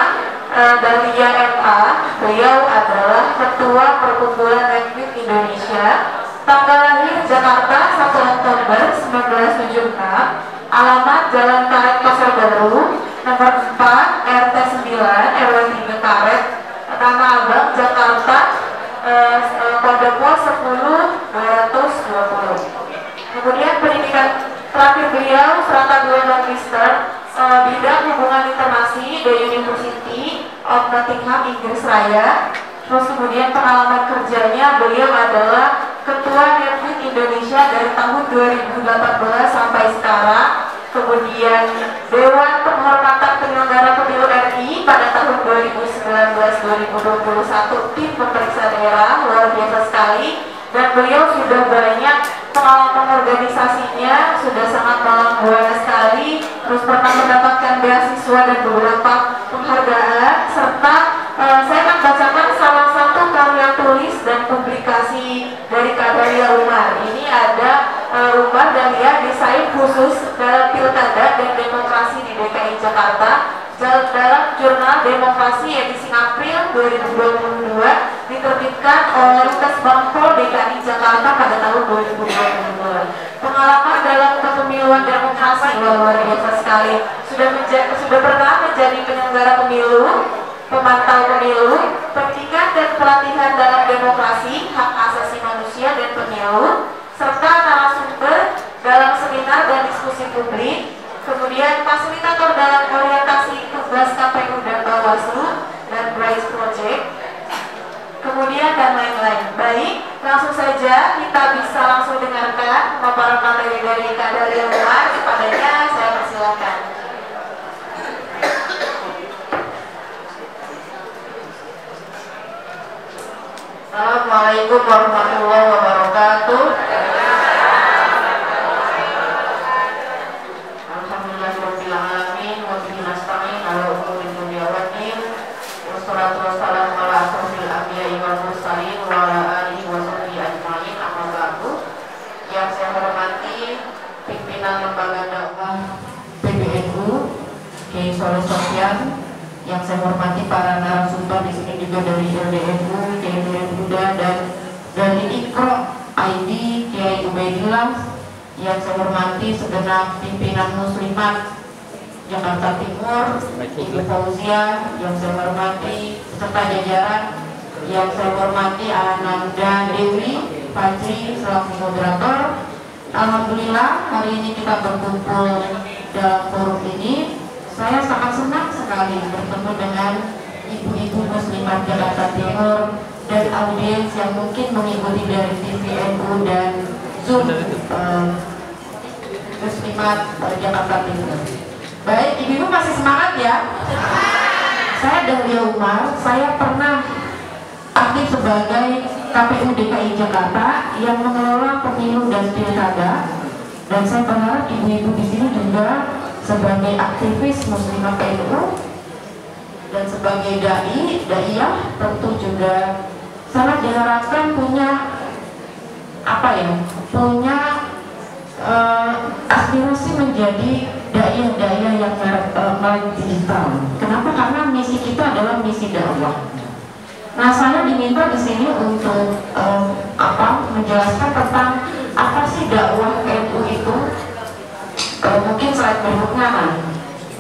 Dahlia MA, beliau adalah Ketua Perkumpulan Rekbit Indonesia. Tanggal lahir Jakarta 1 Oktober 1976. Alamat Jalan Karet Pasar Baru, nomor 4 RT 9 RW 3 Karet, Tanah Abang, Jakarta, kode pos 10-220. Kemudian pendidikan terakhir beliau serata 2 magister bidang hubungan internasi The University of Nottingham, Inggris Raya. Terus kemudian pengalaman kerjanya beliau adalah Ketua Rekbit Indonesia dari tahun 2018 sampai sekarang. Kemudian Dewan Penghormatan Penyelenggara Pemilu RI pada tahun 2019-2021, tim pemeriksa daerah, luar biasa sekali. Dan beliau sudah banyak pengalaman organisasinya, sudah sangat buana sekali. Terus pernah mendapatkan beasiswa dan beberapa penghargaan, serta saya akan bacakan salah satu karya tulis dan publikasi dari Kak Dahlia Umar. Ini ada Umar Dahlia desain khusus dalam pilkada dan demokrasi di DKI Jakarta dalam jurnal Demokrasi edisi April 2022 diterbitkan oleh Kesbangpol DKI Jakarta pada tahun 2022. Pengalaman dalam kepemiluan demokrasi luar biasa sekali. Sudah pernah menjadi penyelenggara pemilu, pemantau pemilu, pendidikan dan pelatihan dalam demokrasi, hak asasi manusia dan pemilu, serta narasumber dalam seminar dan diskusi publik. Kemudian fasilitator dalam orientasi tugas KPU dan Bawaslu dan Bryce Project. Kemudian dan lain-lain. Baik, langsung saja kita bisa langsung dengarkan paparan materi dari Kak Dahlia Umar. Kepadanya saya persilakan. Assalamualaikum warahmatullahi wabarakatuh. Alhamdulillahirobbilalamin wa bihi nasta'in ala umuri dunya waddin. Wassalatu wassalamu ala asyrofil anbiya'i wal mursalin wa ala alihi wa sahbihi ajmain. Amma ba'du. Yang saya hormati pimpinan lembaga dakwah PBNU, Kiai Soleh Sofyan. Yang saya hormati para narasumber di sini juga dari LDNU, Kiai Nurul Huda, dan dari Iqra ID Kiai Ubaidillah. Yang saya hormati segenap pimpinan Muslimat Jakarta Timur, Ibu Fauzia. Yang saya hormati beserta jajaran. Yang saya hormati Ananda Dewi Fajri selaku moderator. Alhamdulillah hari ini kita berkumpul dalam forum ini. Saya sangat senang sekali bertemu dengan ibu-ibu Muslimat Jakarta Timur dan audiens yang mungkin mengikuti dari TVNU dan Zoom Muslimat Jakarta Timur. Baik, ibu-ibu masih semangat ya? Saya Dahlia Umar, saya pernah aktif sebagai KPU DKI Jakarta yang mengelola pemilu dan pilkada, dan saya berharap ibu-ibu di sini juga sebagai aktivis Muslimat NU dan sebagai daiyah tentu juga sangat diharapkan punya punya aspirasi menjadi daiyah yang melek digital. Kenapa? Karena misi kita adalah misi dakwah. Nah, saya diminta di sini untuk menjelaskan tentang apa sih dakwah NU itu. Mungkin slide berikutnya kan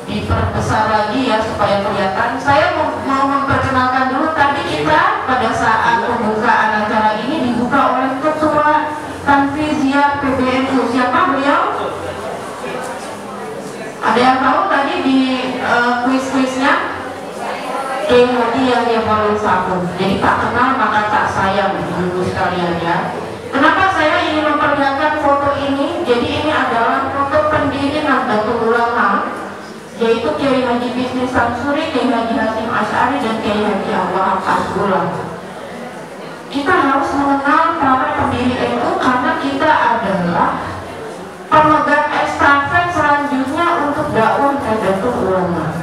diperbesar lagi ya supaya kelihatan. Saya mau memperkenalkan dulu, tadi kita pada saat pembukaan acara ini dibuka oleh Ketua Tanfiziyah PBNU. Siapa beliau? Ada yang tahu tadi di kuis-kuisnya? Kiai Haji Yahya Khalil Stakuf. Jadi tak kenal maka tak sayang, dulu sekalian ya. Kenapa saya ingin memperlihatkan foto ini? Jadi ini adalah foto pendiri Nahdlatul Ulama, yaitu Kiai Haji Bisnis Samsuri, Kiai Haji Hasyim Asy'ari, dan Kiai Haji Wahab Asbullah. Kita harus mengenal para pendiri NU karena kita adalah pemegang estafet selanjutnya untuk dakwah Nahdlatul Ulama.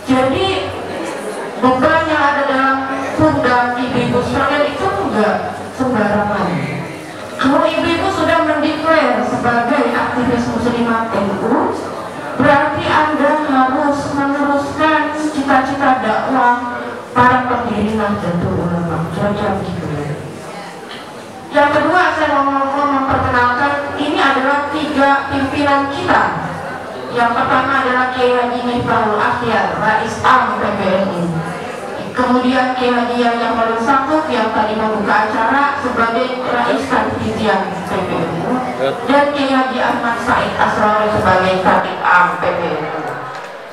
Jadi beban yang ada dalam pundak ibu-ibu sekalian itu enggak sembarangan. Kalau ibu-ibu sudah mendeklar sebagai aktivis muslimat NU, berarti Anda harus meneruskan cita-cita dakwah para pendiri Nahdlatul Ulama. Kira-kira begitu. Yang kedua, saya mau memperkenalkan, ini adalah 3 pimpinan kita. Yang pertama adalah Kiai Haji Miftahul Akhyar, Rais Am PBNU. Kemudian Kiai Haji Yahya Khalil Stakuf yang tadi membuka acara sebagai Rais Tanfiziyah PBNU, dan Kiai Haji Ahmad Said Asrori sebagai Khatib Am PBNU.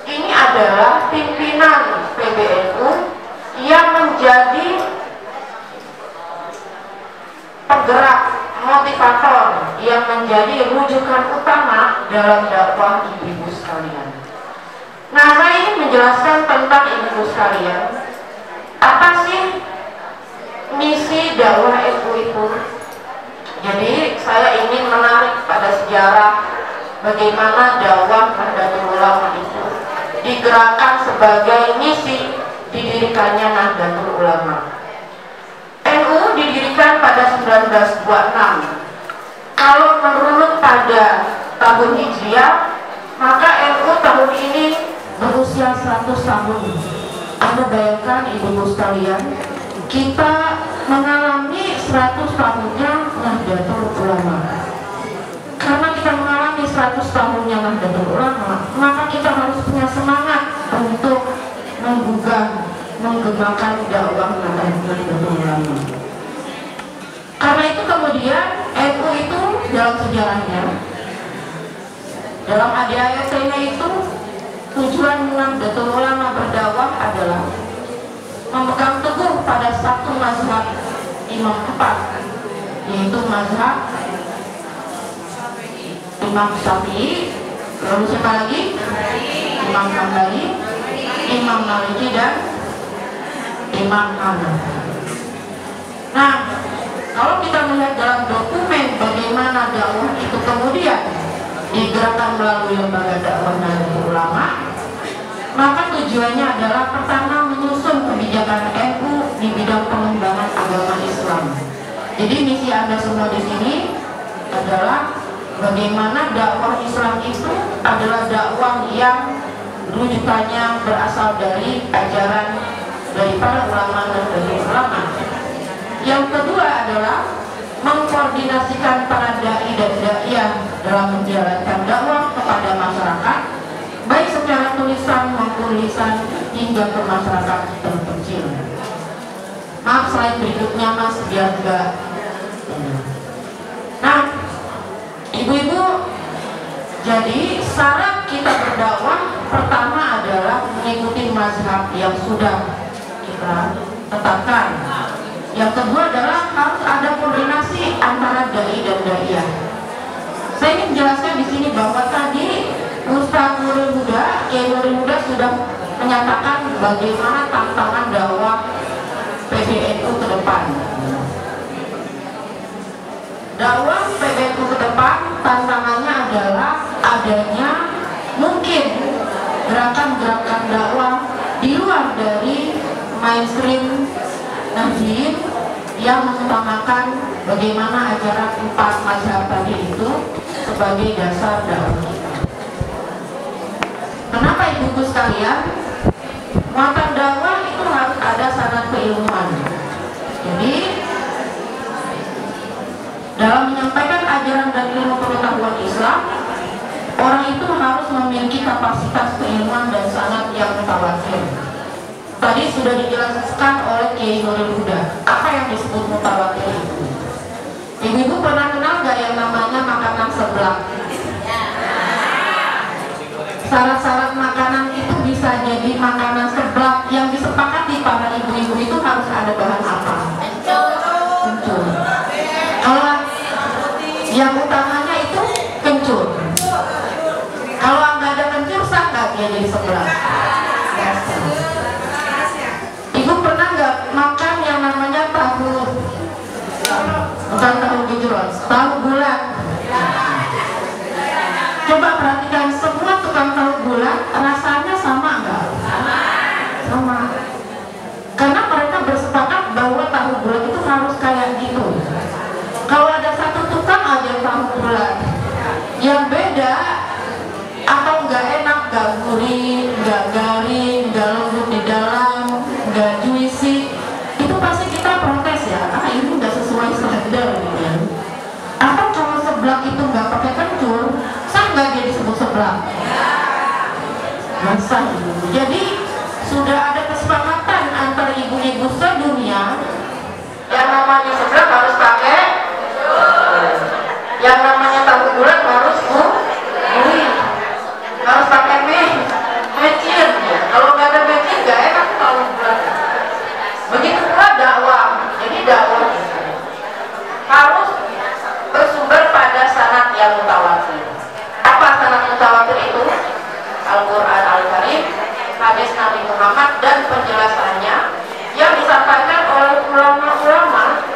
Ini adalah pimpinan PBNU yang menjadi penggerak motivator, yang menjadi rujukan utama dalam dakwah ibu-ibu sekalian. Nah, saya ingin menjelaskan tentang ibu-ibu sekalian. Apa sih misi dakwah NU itu? Jadi saya ingin menarik pada sejarah bagaimana dakwah Nahdlatul Ulama itu digerakkan sebagai misi didirikannya Nahdlatul Ulama. NU didirikan pada 1926. Kalau merunut pada tahun Hijriah, maka NU tahun ini berusia 100 tahun. Anda bayangkan ibu-ibu sekalian, kita mengalami 100 tahunnya Nahdlatul Ulama. Karena kita mengalami 100 tahunnya Nahdlatul Ulama, maka kita harus punya semangat untuk menggugah, mengembangkan dakwah Nahdlatul Ulama. Karena itu kemudian NU itu dalam sejarahnya, dalam ADART-nya itu, tujuan Nahdlatul Ulama berdakwah adalah memegang teguh pada satu mazhab Imam 4, yaitu mazhab Imam Syafi'i, lalu siapa lagi? Imam Hambali, Imam Maliki, dan Imam Hanafi. Nah, kalau kita melihat dalam dokumen bagaimana dakwah itu kemudian digerakkan melalui lembaga dakwah Nahdlatul Ulama, maka tujuannya adalah pertama menyusun kebijakan NU di bidang pengembangan agama Islam. Jadi misi Anda semua di sini adalah bagaimana dakwah Islam itu adalah dakwah yang rujukannya berasal dari ajaran dari para ulama dan dari ulama. Yang kedua adalah mengkoordinasikan para dai dan daiyah dalam menjalankan dakwah kepada masyarakat, baik secara tulisan maupun lisan hingga ke masyarakat terpencil. Maaf, slide berikutnya Mas, biar enggak. Nah, ibu-ibu, jadi syarat kita berdakwah pertama adalah mengikuti mazhab yang sudah kita tetapkan. Yang kedua adalah harus ada koordinasi antara dai dan daiyah. Saya ingin menjelaskan di sini bahwa tadi Ustaz Nurul Huda, Kiai Nurul Huda sudah menyatakan bagaimana tantangan dakwah PBNU ke depan. Dakwah PBNU ke depan tantangannya adalah adanya mungkin gerakan-gerakan dakwah di luar dari mainstream Nahdien yang mengutamakan bagaimana ajaran 4 mazhab tadi itu sebagai dasar dakwah kita. Kenapa ibu-ibu sekalian? Muatan dakwah itu harus ada pada sanad keilmuan. Jadi dalam menyampaikan ajaran dan ilmu pengetahuan Islam, orang itu harus memiliki kapasitas keilmuan dan sanad yang mutawatir. Tadi sudah dijelaskan oleh Kiai Nurul Huda apa yang disebut mutawatir itu. Ibu-ibu pernah kenal nggak yang namanya makanan seblak? Syarat-syarat makanan itu bisa jadi makanan seblak yang disepakati para ibu-ibu itu harus ada bahan apa? Kencur. Kalau yang utamanya itu kencur. Kalau nggak ada kencur, sah nggak dia jadi seblak? Ibu pernah nggak makan yang namanya tahu? Bukan tahu gejrot, tahu bulat. Coba perhatikan semua tukang tahu bulat rasanya sama nggak? Sama. Karena mereka bersepakat bahwa tahu bulat itu harus kayak gitu. Kalau ada satu tukang aja tahu bulat yang beda atau nggak enak, nggak gurih, nggak garing, nggak lembut di dalam, nggak juicy, itu pasti kita protes ya, ini nggak sesuai standar gitu ya. Atau kalau seblak itu nggak pakai kencur, sah nggak dia disebut seblak? Nggak sah. Jadi sudah ada kesepakatan antara ibu-ibu sedunia, yang namanya seblak harus pakai, yang namanya tahu bulat harus gurih, harus pakai mecin ya. Kalau nggak ada mecin nggak enak tahu bulat. Begitu pula dakwah. Jadi dakwah harus bersumber pada sanad yang mutawatir. Apa sanad mutawatir itu? Al-Quran Al-Karim, hadis Nabi Muhammad, dan penjelasannya yang disampaikan oleh ulama-ulama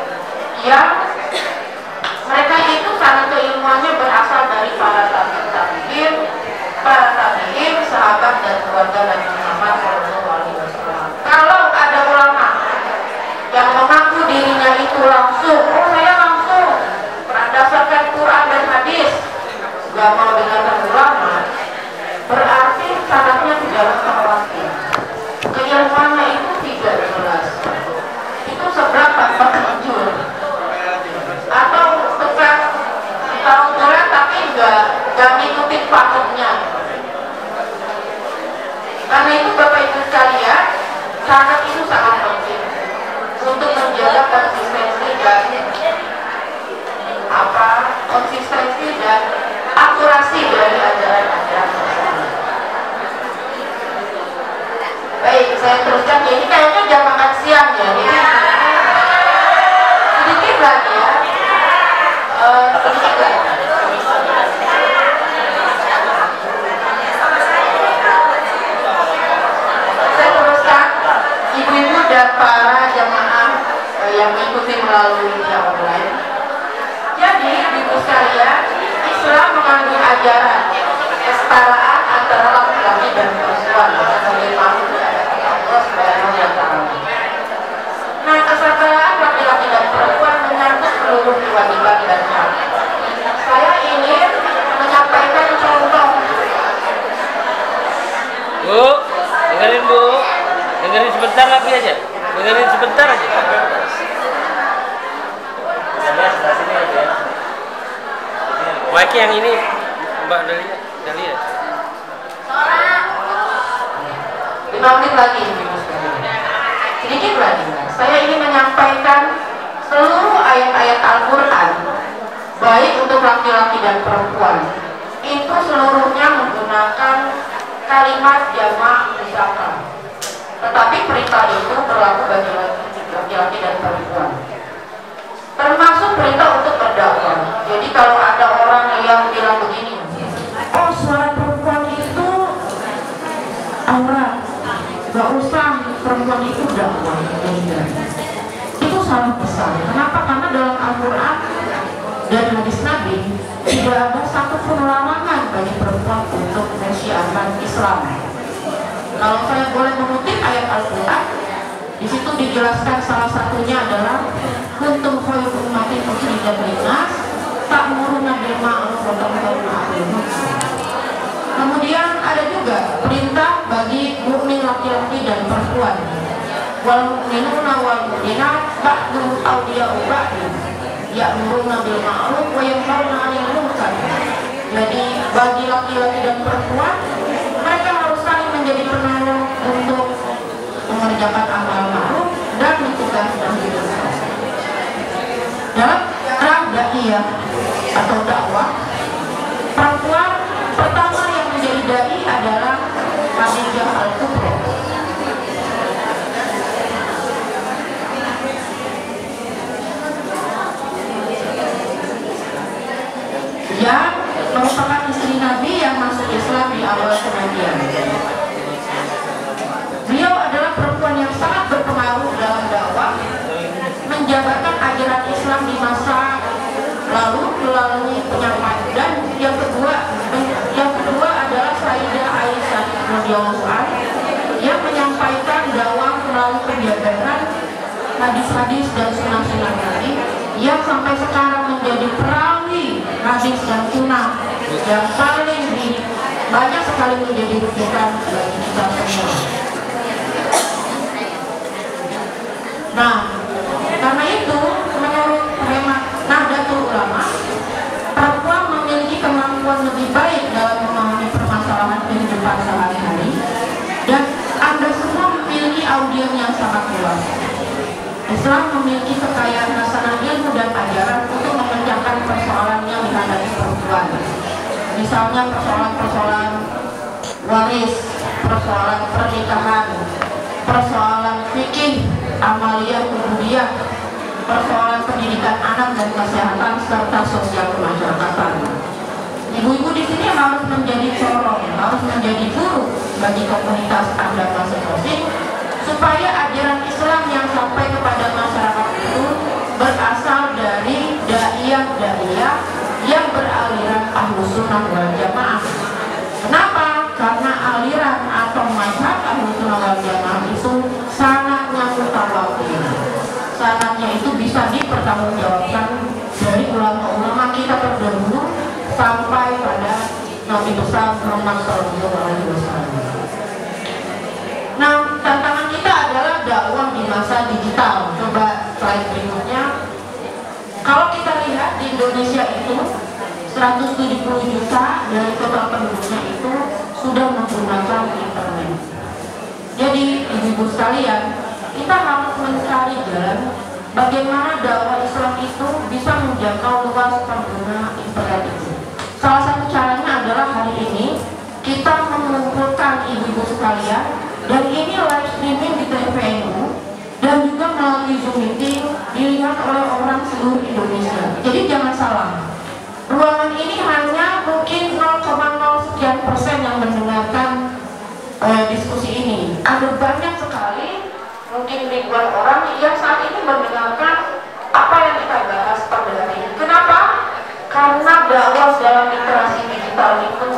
yang mereka itu sanad keilmuannya berasal dari para tabi'in, sahabat dan keluarga Nabi Muhammad SAW. Kalau ada ulama yang mengaku dirinya itu langsung, saya langsung berdasarkan Quran dan hadis, gak mau dengarkan ulama, berarti sanadnya tidak mutawatir. Keilmuannya itu tidak jelas. Itu seblak tanpa kencur. Atau tukang tahu bulat tapi gak ngikutin paketnya. Karena itu Bapak Ibu sekalian, sanad itu sangat penting untuk menjaga konsistensi dan akurasi dari ajaran-ajaran tersebut. Baik, saya teruskan. Ini kayaknya jam makan siang ya. Sedikit lagi ya. Sedikit lagi. Saya teruskan, ibu-ibu dan para jamaah yang mengikuti melalui media online. Jadi, ibu sekalian, Islam mengandung ajaran kesetaraan antara laki-laki dan perempuan sebagaimana diajarkan Allah Subhanahu wa Ta'ala. Nah, kesetaraan laki-laki dan perempuan menyangkut seluruh kewajiban dan hak. Saya ingin menyampaikan contoh.
Bu, dengerin Bu, dengerin sebentar lagi aja, dengerin sebentar aja. Baik, yang ini Mbak Dalia.
5 menit lagi. Sedikit lagi. Saya ingin menyampaikan seluruh ayat-ayat Al-Quran, baik untuk laki-laki dan perempuan, itu seluruhnya menggunakan kalimat jamak muzakkar. Tetapi perintah itu berlaku bagi laki-laki dan perempuan. Termasuk perintah untuk berdakwah. Jadi kalau ada orang yang bilang begini, oh suara perempuan itu aurat, gak usah perempuan itu dakwah, itu salah besar. Kenapa? Karena dalam Al-Quran dan hadis Nabi tidak ada satu pun larangan bagi perempuan untuk menyiarkan Islam. Kalau saya boleh mengutip ayat Al-Quran, di situ dijelaskan salah satunya adalah kuntum khairu ummatin ukhrijat linnas ta'muruna bil ma'ruf wa tanhauna 'anil munkar. Kemudian ada juga perintah bagi mukmin laki-laki dan perempuan wal mu'minuna wal mu'minat ba'dhum awliya'u ba'd ya'muruna bil ma'ruf wa yanhauna 'anil munkar. Jadi bagi laki-laki dan perempuan, mereka harus saling menjadi penolong untuk mengerjakan amal ma'ruf dan mencegah nahi munkar. Dalam dakwah atau dakwah, perempuan pertama yang menjadi dai adalah Khadijah Al-Kubra. Yang merupakan istri Nabi yang masuk Islam di awal kematian. Beliau adalah perempuan yang sangat berpengaruh dalam dakwah, menjabarkan ajaran Islam di masa lalu melalui penyampaian. Dan yang kedua adalah Sayyidah Aisyah radhiyallahu anha yang menyampaikan dakwah melalui penjabaran hadis-hadis dan sunnah-sunnah Nabi yang sampai sekarang menjadi perawi hadis dan sunnah yang paling banyak sekali menjadi rujukan bagi kita semua. Nah, karena itu menurut hemat Nahdlatul Ulama, perempuan memiliki kemampuan lebih baik dalam memahami permasalahan kehidupan sehari-hari, dan Anda semua memiliki audiens yang sangat luas. Islam memiliki kekayaan hasanah ilmu dan ajaran untuk memecahkan persoalan yang dihadapi perempuan. Misalnya persoalan-persoalan waris, persoalan pernikahan, persoalan fikih, amaliyah, ubudiyah, persoalan pendidikan anak dan kesehatan serta sosial kemasyarakatan. Ibu-ibu di sini harus menjadi corong, harus menjadi guru bagi komunitas Anda masing-masing, supaya ajaran Islam yang sampai kepada masyarakat itu berasal dari da'iyah-da'iyah yang beraliran Ahlus Sunnah wal Jamaah. Kenapa? Karena aliran atau mazhab Ahlus Sunnah wal Jamaah itu sanatnya mutawatir. Sanatnya itu bisa dipertanggungjawabkan dari ulama-ulama kita terdahulu sampai pada Nabi besar Muhammad SAW. Nah, tantangan kita adalah dakwah di masa digital. Coba slide berikutnya. Kalau kita lihat di Indonesia itu 170 juta dari total penduduknya itu sudah menggunakan internet. Jadi ibu-ibu sekalian, kita harus mencari jalan bagaimana dakwah Islam itu bisa menjangkau luas pengguna internet itu. Salah satu caranya adalah hari ini kita mengumpulkan ibu-ibu sekalian, dan ini live streaming di TVNU dan juga melalui Zoom meeting dilihat oleh orang seluruh Indonesia. Jadi jangan salah, ruangan ini hanya mungkin 0,0 sekian persen yang mendengarkan diskusi ini. Ada banyak sekali, mungkin ribuan orang yang saat ini mendengarkan apa yang kita bahas pada hari ini. Kenapa? Karena dakwah dalam literasi digital itu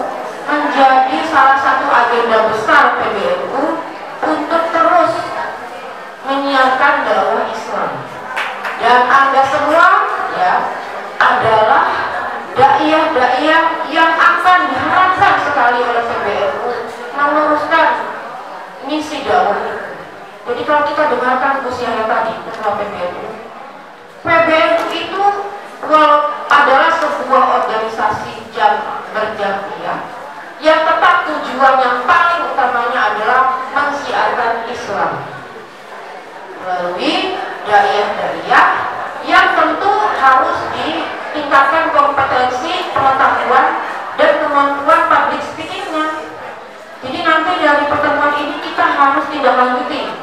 menjadi salah satu agenda besar PBNU untuk terus menyiarkan dakwah Islam. Dan Anda semua ya adalah dai-dai yang akan diharapkan sekali oleh PBNU meneruskan misi dakwah itu. Jadi kalau kita dengarkan Gus Yahya tadi, ketua PBNU itu adalah sebuah organisasi berjamiah yang tetap tujuan yang paling utamanya adalah mensiarkan Islam melalui dai-dai yang tentu harus ditingkatkan kompetensi, pengetahuan, dan kemampuan public speakingnya. Jadi nanti dari pertemuan ini kita harus tindak lanjuti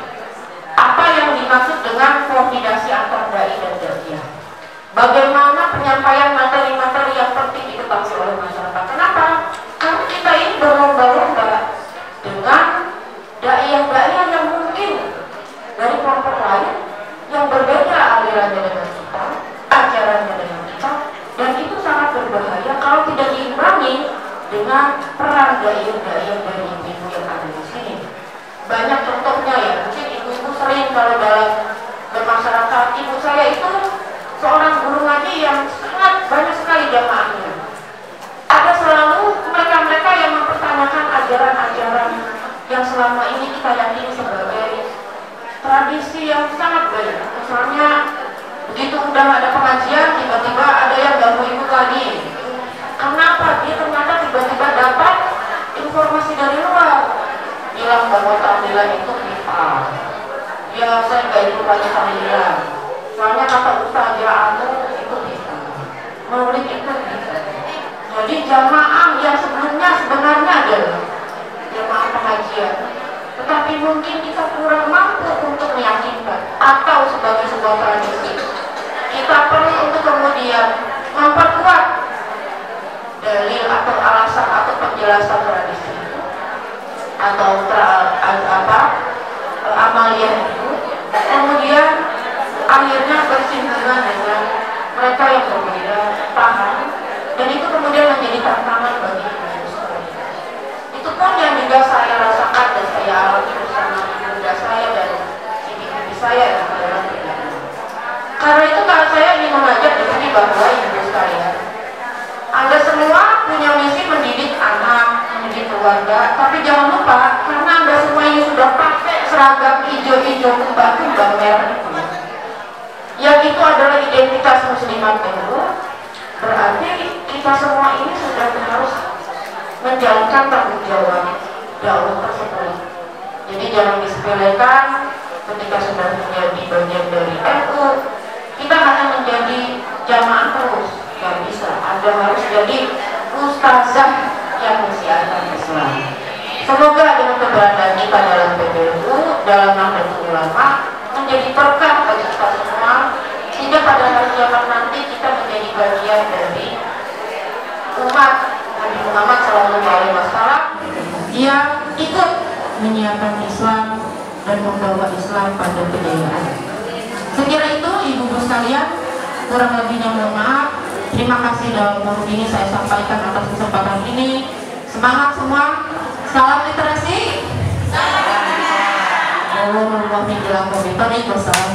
apa yang dimaksud dengan koordinasi antar dai dan dai. Bagaimana penyampaian materi-materi yang penting diketahui oleh masyarakat. Kenapa? Karena kita ini berlomba-lomba dengan dai-dai yang mungkin dari kelompok lain yang berbeda alirannya dengan kita, ajarannya dengan kita, dan itu sangat berbahaya kalau tidak diimbangi dengan peran dai-dai dari ibu-ibu yang ada di sini. Banyak contohnya ya, mungkin ibu-ibu sering kalau dalam bermasyarakat, ibu saya itu seorang guru ngaji yang sangat banyak sekali jamaahnya. Ada selalu mereka-mereka yang mempertanyakan ajaran-ajaran yang selama ini kita yakini sebagai tradisi
saya nggak ikut lagi tahlilan. Soalnya kata Ustaz Anu itu bisa, maulid itu bisa. Jadi jamaah yang sebelumnya sebenarnya adalah jamaah pengajian, tetapi mungkin kita kurang mampu untuk meyakinkan atau sebagai sebuah tradisi. Kita perlu untuk kemudian memperkuat dalil atau alasan atau penjelasan tradisi itu atau amaliyah itu, kemudian akhirnya bersinggungan dengan mereka yang berbeda paham, dan itu kemudian menjadi tantangan bagi kita. Itu pun yang juga saya rasakan dan saya alami bersama ibunda saya dan ibu saya dalam perjalanan. Karena itu kalau saya ingin mengajak di sini bahwa ibu sekalian, Anda semua punya misi mendidik anak, mendidik keluarga, tapi jangan lupa karena Anda semua ini sudah pakai seragam hijau-hijau kembang-kembang merah itu, yang itu adalah identitas muslimat NU, berarti kita semua ini sudah harus menjalankan tanggung jawab dakwah tersebut. Jadi jangan disepelekan ketika sudah menjadi bagian dari NU, kita hanya menjadi jamaah terus, nggak bisa. Anda harus jadi ustazah yang mensiarkan Islam. Semoga dengan keberadaan kita dalam PBNU, dalam Nahdlatul Ulama, menjadi berkah bagi kita semua, sehingga pada hari kiamat nanti kita menjadi bagian dari umat Nabi Muhammad SAW yang ikut menyiarkan Islam dan membawa Islam pada kejayaan. Sekira itu ibu-ibu sekalian, kurang lebihnya mohon maaf. Terima kasih dalam forum ini saya sampaikan atas kesempatan ini. Semangat semua, salam literasi. Wassalamualaikum warahmatullahi wabarakatuh.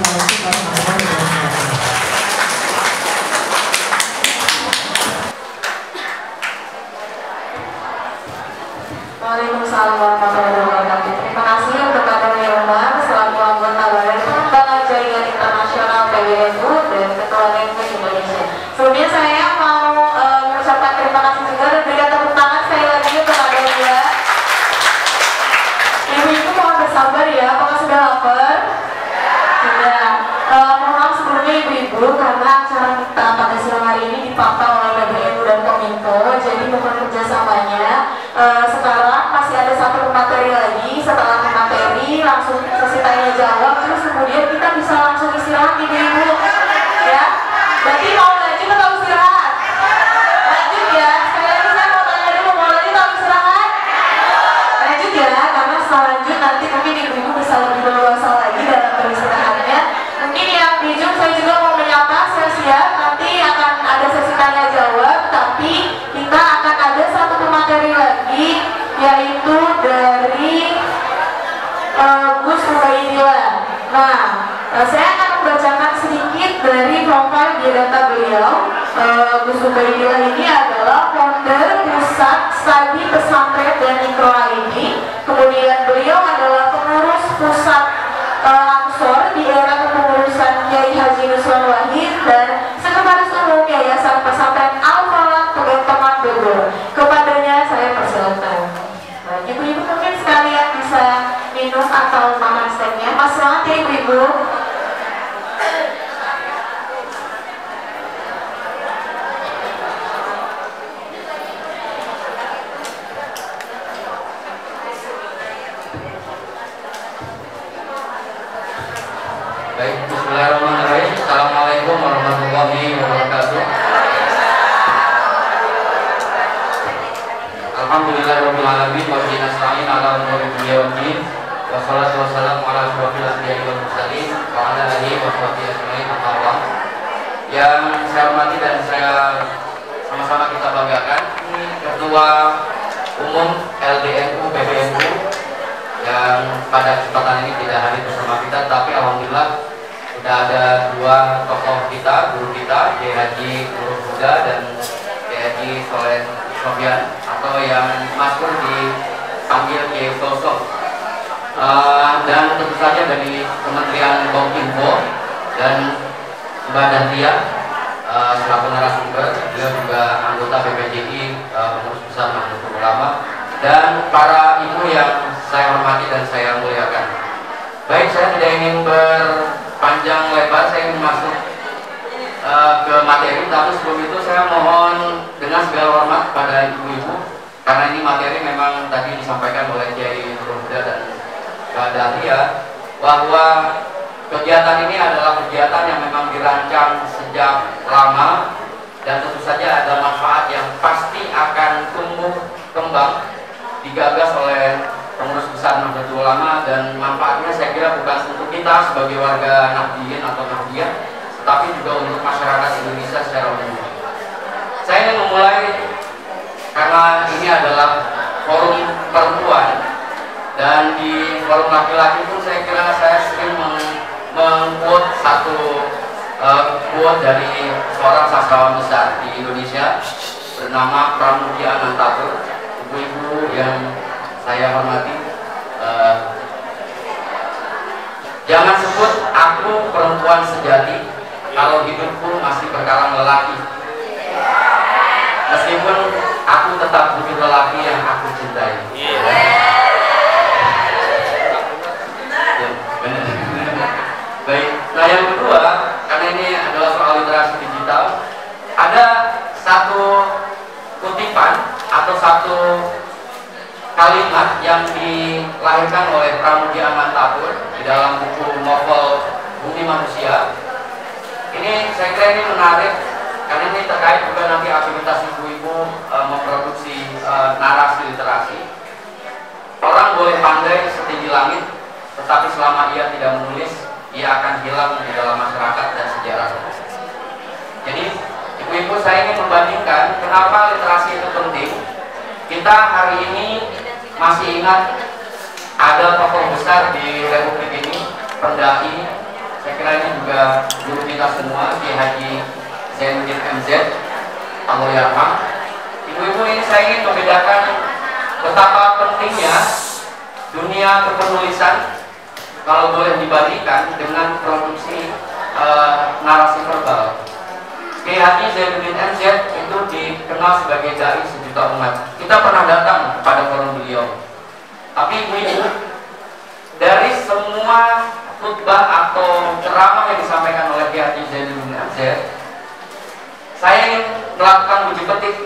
Waalaikumsalam warahmatullahi wabarakatuh. Terima kasih untuk Kader Umar selaku anggota Badan Pengembangan Jaringan Internasional PBNU dan Ketua NU Indonesia. Sebelumnya saya mau mengucapkan terima kasih juga dan berikan tepuk tangan sekali lagi untuk Kader Umar. Ibu-ibu mohon bersabar ya, apakah sudah lapar? Sudah. Mohon maaf sebelumnya ibu-ibu karena acara kita pada siang hari ini dipantau oleh PBNU dan Kominfo, jadi mohon kerjasamanya. Sekarang masih ada satu materi lagi. Setelah materi langsung sesi tanya jawab, terus kemudian kita bisa langsung istirahat ibu-ibu ya. Berarti mau lanjut atau istirahat? Lanjut ya. Sekali lagi saya mau tanya dulu, mau lanjut atau istirahat? Lanjut ya, karena setelah lanjut nanti mungkin ibu-ibu bisa lebih leluasa lagi dalam beristirahatnya. Mungkin yang di ujung saya juga mau menyapa siap-siap, nanti akan ada sesi tanya jawab, tapi kita akan ada satu materi lagi, yaitu dari Gus Ubaidillah. Nah, saya akan membacakan sedikit dari profil biodata beliau. Gus Ubaidillah ini adalah founder Pusat Studi Pesantren dan Iqra ini. Kemudian beliau adalah pengurus Pusat Ansor di era kepengurusan Kiai Haji Nusron Wahid dan Sekretaris Umum Yayasan Pesantren Al-Falaq Pegantengan Bogor. Kepadanya saya persilakan. Nah, ibu-ibu mungkin sekalian bisa minum atau makan snacknya. Mas semangat ya ibu-ibu.
Baik, bismillahirrahmanirrahim. Assalamualaikum warahmatullahi wabarakatuh. Alhamdulillahirabbil alamin wa bihi nasta'in ala umuri dunya waddin. Wassalatu wassalamu ala asyrofil anbiya'i wal mursalin wa ala alihi wa sahbihi ajmain. Amma ba'd. Yang saya hormati dan saya sama-sama kita banggakan, Ketua Umum LDNU PBNU yang pada kesempatan ini tidak hadir bersama kita, tapi alhamdulillah sudah ada dua tokoh kita, guru kita, Kiai Haji Nurul Huda dan Kiai Haji Soleh Sofian, atau yang masuk dipanggil Kiai Sosok. Dan tentu saja dari Kementerian Kominfo dan Mbak Dantia selaku narasumber, beliau juga anggota BPJI, pengurus besar Nahdlatul Ulama, dan para ibu yang saya hormati dan saya muliakan. Baik, saya tidak ingin berpanjang lebar, saya ingin masuk ke materi, tapi sebelum itu saya mohon dengan segala hormat kepada ibu-ibu, karena ini materi memang tadi disampaikan oleh Kiai Nurul Huda dan Mbak Dahlia, bahwa kegiatan ini adalah kegiatan yang memang dirancang sejak lama dan tentu saja ada manfaat yang pasti akan tumbuh kembang, digagas oleh pengurus besar Nahdlatul Ulama, dan manfaatnya saya kira bukan untuk kita sebagai warga Nahdliyin atau Nahdliyah, tetapi juga untuk masyarakat Indonesia secara umum. Saya ingin memulai karena ini adalah forum perempuan, dan di forum laki-laki pun saya kira saya sering meng-quote satu quote dari seorang sastrawan besar di Indonesia bernama Pramudia Anantatur. Ibu-ibu yang saya hormati, jangan sebut aku perempuan sejati kalau hidupku masih berkalang lelaki, meskipun aku tetap butuh lelaki yang aku cintai. Baik, nah yang kedua, karena ini adalah soal literasi digital, ada satu kutipan atau satu kalimat yang dilahirkan oleh Pramudia Anantatur di dalam buku novel Bumi Manusia. Ini saya kira ini menarik karena ini terkait juga nanti aktivitas ibu-ibu memproduksi narasi literasi. Orang boleh pandai setinggi langit, tetapi selama ia tidak menulis, ia akan hilang di dalam masyarakat dan sejarah. Jadi ibu-ibu, saya ingin membandingkan kenapa literasi itu penting. Kita hari ini masih ingat ada tokoh besar di Republik ini, pendaki, saya kira ini juga guru kita semua, Kiai Haji Zainuddin MZ Allahyarham. Ibu-ibu, ini saya ingin membedakan betapa pentingnya dunia kepenulisan kalau boleh dibandingkan dengan produksi narasi verbal. Kiai Haji Zainuddin MZ itu dikenal sebagai dai sejuta umat. Kita pernah datang pada forum beliau. Tapi ibu-ibu, dari semua khutbah atau ceramah yang disampaikan oleh Kiai Haji Zainuddin MZ, saya ingin melakukan uji petik.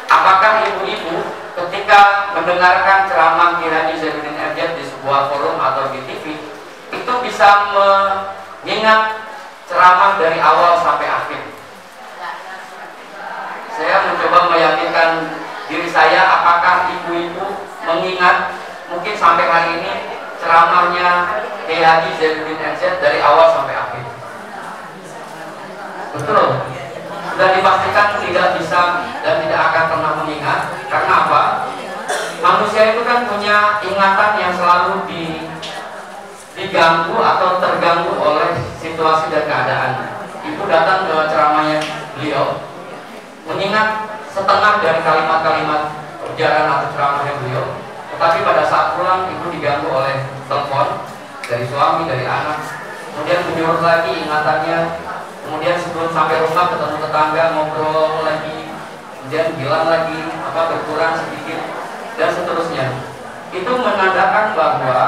Apakah ibu-ibu ketika mendengarkan ceramah Kiai Haji Zainuddin MZ di sebuah forum atau di TV itu bisa mengingat ceramah dari awal sampai akhir? Saya mencoba meyakinkan diri saya, apakah ibu-ibu mengingat mungkin sampai hari ini ceramahnya Kiai Haji Zainuddin MZ dari awal sampai akhir? Betul, sudah dipastikan tidak bisa dan tidak akan pernah mengingat. Karena apa? Manusia itu kan punya ingatan yang selalu diganggu atau terganggu oleh situasi dan keadaan. Ibu datang ke ceramahnya beliau, mengingat setengah dari kalimat-kalimat ujaran atau ceramahnya beliau, tetapi pada saat pulang ibu diganggu oleh telepon dari suami, dari anak, kemudian menyuruh lagi ingatannya, kemudian sebelum sampai rumah ketemu tetangga ngobrol lagi, kemudian hilang lagi, berkurang sedikit, dan seterusnya. Itu menandakan bahwa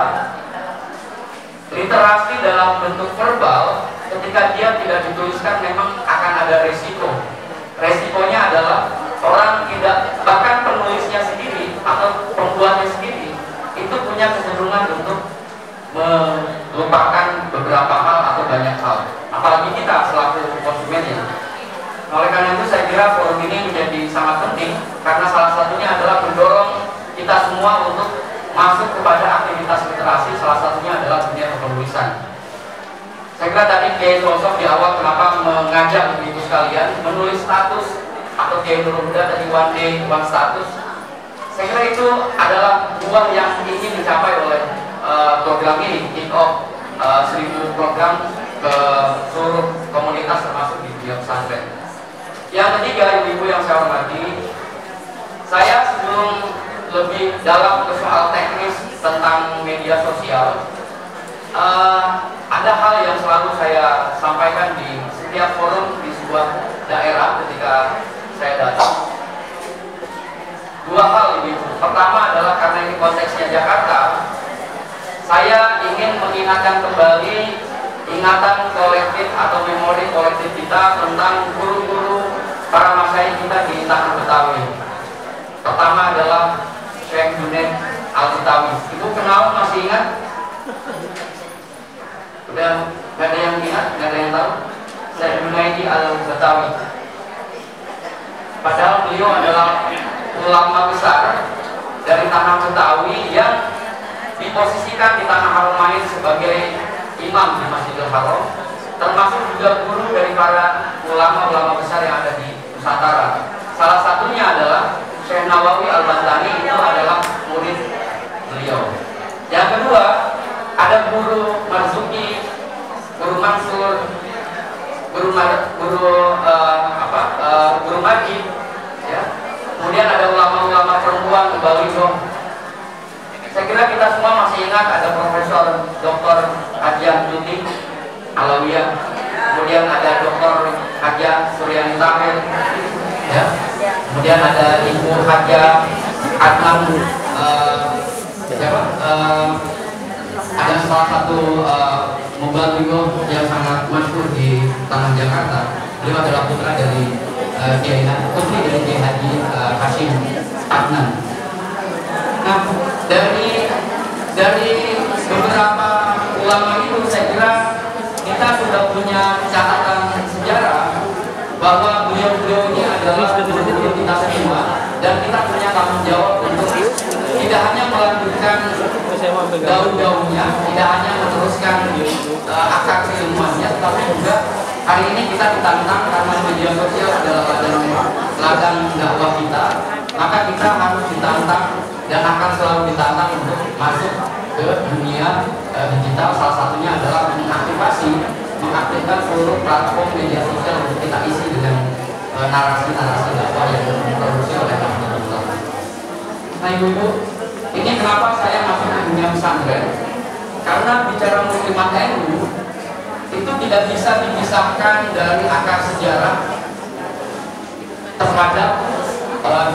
literasi dalam bentuk verbal ketika dia tidak dituliskan memang akan ada resiko. Resikonya adalah orang tidak, bahkan penulisnya sendiri atau pembuatnya sendiri itu punya kecenderungan untuk melupakan beberapa hal atau banyak hal, apalagi kita selaku konsumennya. Oleh karena itu saya kira forum ini menjadi sangat penting karena salah satunya adalah mendorong kita semua untuk masuk kepada aktivitas literasi, salah satunya adalah dunia kepenulisan. Saya kira tadi Kiai Sosok di awal kenapa mengajak ibu sekalian menulis status, atau Kiai Nurul Huda tadi one day one status. Saya kira itu adalah buah yang ingin dicapai oleh program ini, kick off 1000 program ke seluruh komunitas termasuk di dunia pesantren. Yang ketiga, ibu-ibu yang saya hormati, saya sebelum lebih dalam ke soal teknis tentang media sosial, ada hal yang selalu saya sampaikan di setiap forum di sebuah daerah ketika saya datang. Dua hal ini. Pertama adalah karena ini konteksnya Jakarta, saya ingin mengingatkan kembali ingatan kolektif atau memori kolektif kita tentang guru-guru para masyayikh kita di tanah Betawi. Pertama adalah Syekh Junaid Al-Betawi. Itu kenal, masih ingat? Udah gak ada yang ingat, gak ada yang tahu? Syekh Junaid Al-Betawi. Padahal beliau adalah ulama besar dari tanah Betawi yang diposisikan di tanah Haromain sebagai imam di Masjidil Haram, termasuk juga guru dari para ulama-ulama besar yang ada di Nusantara. Salah satunya adalah Syekh Nawawi Al-Bantani, itu adalah murid beliau. Yang kedua, ada guru Marzuki, guru Mansur, guru Majid, ya. Kemudian ada ulama-ulama perempuan Baliho. Saya kira kita semua masih ingat ada Profesor Dr. Hajah Juti Alawiyah, kemudian ada Dr. Hajah Suryani Tahir, ya. Kemudian ada Ibu Hajah Adnan, ada salah satu Mubaligho yang sangat masyhur di tanah Jakarta. Beliau adalah putra dari Kiai Haji Hashim Adnan. Nah, dari beberapa ulama itu saya kira kita sudah punya catatan sejarah bahwa beliau-beliau ini adalah guru kita semua, dan kita punya tanggung jawab untuk tidak hanya melanjutkan daun-daunnya, tidak hanya meneruskan akar keilmuannya, tetapi juga hari ini kita ditantang karena media sosial adalah ladang dakwah kita, maka kita harus ditantang dan akan selalu ditantang untuk masuk ke dunia digital. Salah satunya adalah mengaktifkan seluruh platform media sosial untuk kita isi dengan narasi-narasi dakwah yang diproduksi oleh Alhamdulillah. Nah ibu-ibu, ini kenapa saya masuk ke dunia pesantren? Karena bicara muslimat NU itu tidak bisa dipisahkan dari akar sejarah terhadap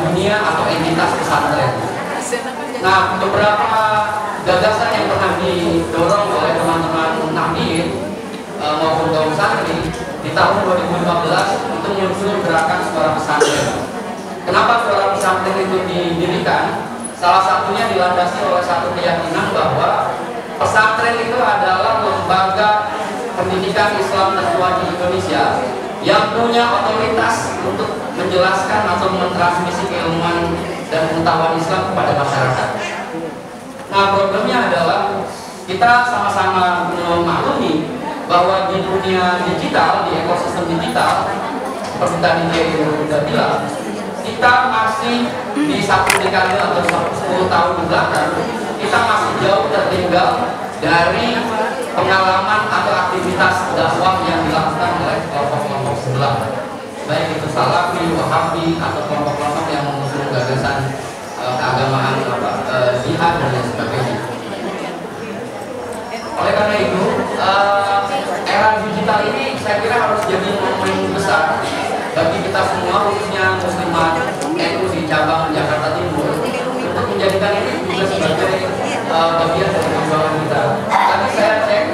dunia atau entitas pesantren. Nah, beberapa gagasan yang pernah didorong oleh teman-teman Nahdien maupun kaum santri di tahun 2015 itu muncul gerakan Suara Pesantren. Kenapa Suara Pesantren itu didirikan? Salah satunya dilandasi oleh satu keyakinan bahwa pesantren itu adalah lembaga pendidikan Islam tertua di Indonesia yang punya otoritas untuk menjelaskan atau mentransmisi keilmuan dan pengetahuan Islam kepada masyarakat. Nah, problemnya adalah kita sama-sama memaklumi bahwa di dunia digital, di ekosistem digital, seperti tadi Kiai sudah bilang, kita masih di satu dekade atau 10 tahun ke belakang, kita masih jauh tertinggal dari pengalaman atau aktivitas dakwah yang dilakukan oleh kelompok-kelompok sebelah, baik itu Salafi, Wahabi, atau kelompok-kelompok yang mengusung gagasan keagamaan, jihad dan lain sebagainya. Oleh karena itu, era digital ini saya kira harus jadi momen besar bagi kita semua, khususnya muslimat NU di cabang Jakarta Timur, untuk menjadikan ini juga sebagai bagian dari perjuangan kita. Tadi saya cek,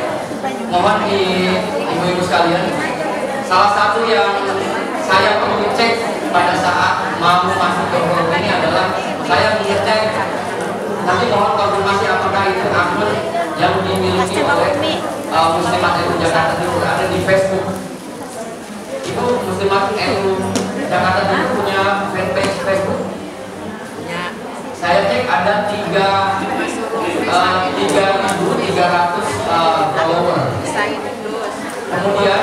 mohon di ibu-ibu sekalian, salah satu yang saya perlu cek pada saat mau masuk ke forum ini adalah saya mengecek, nanti mohon konfirmasi apakah itu akun yang dimiliki oleh Muslimat NU Jakarta Timur ada di Facebook. Itu Muslimat NU Jakarta Timur punya fanpage Facebook. Saya cek ada 3.300 follower. Kemudian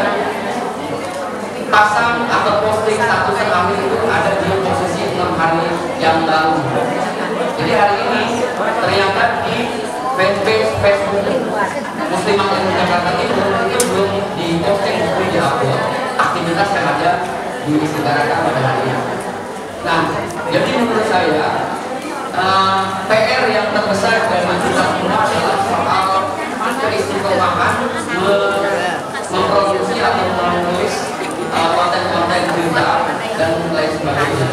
pasang atau posting status terakhir itu ada di posisi 6 hari yang lalu. Jadi hari ini ternyata di fanpage Facebook Muslimat NU Jakarta Timur itu belum diposting, belum diupload aktivitas yang ada diselenggarakan pada hari ini. Nah, jadi menurut saya PR yang terbesar dari kita semua adalah soal keistiqomahan memproduksi atau menulis konten-konten berita dan lain sebagainya.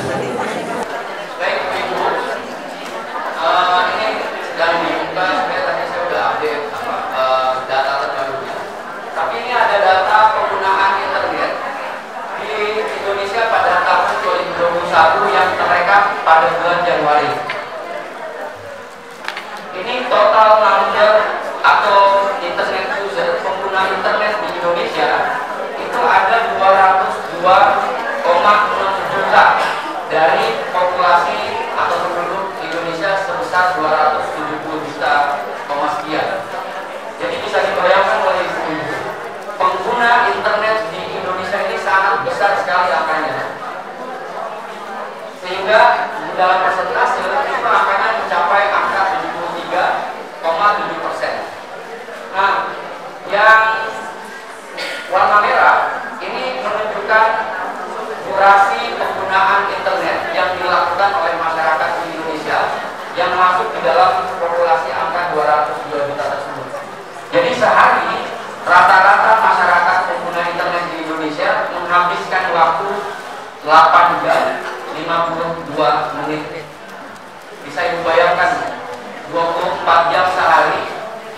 Baik, Ibu, ini sedang dibuka. Sebenarnya tadi saya sudah update ini total number atau internet user, pengguna internet di Indonesia itu ada 202,6 juta dari populasi atau penduduk Indonesia sebesar 270 juta sekian. Jadi bisa dibayangkan oleh ibu-ibu, pengguna internet di Indonesia ini sangat besar sekali angkanya, sehingga dalam persentase itu angkanya mencapai angka 73,7%. Nah, yang warna merah ini menunjukkan durasi penggunaan internet yang dilakukan oleh masyarakat di Indonesia yang masuk di dalam populasi angka 202 juta tersebut. Jadi sehari rata-rata masyarakat pengguna internet di Indonesia menghabiskan waktu 8 jam 52 menit. Bisa ibu bayangkan 24 jam sehari,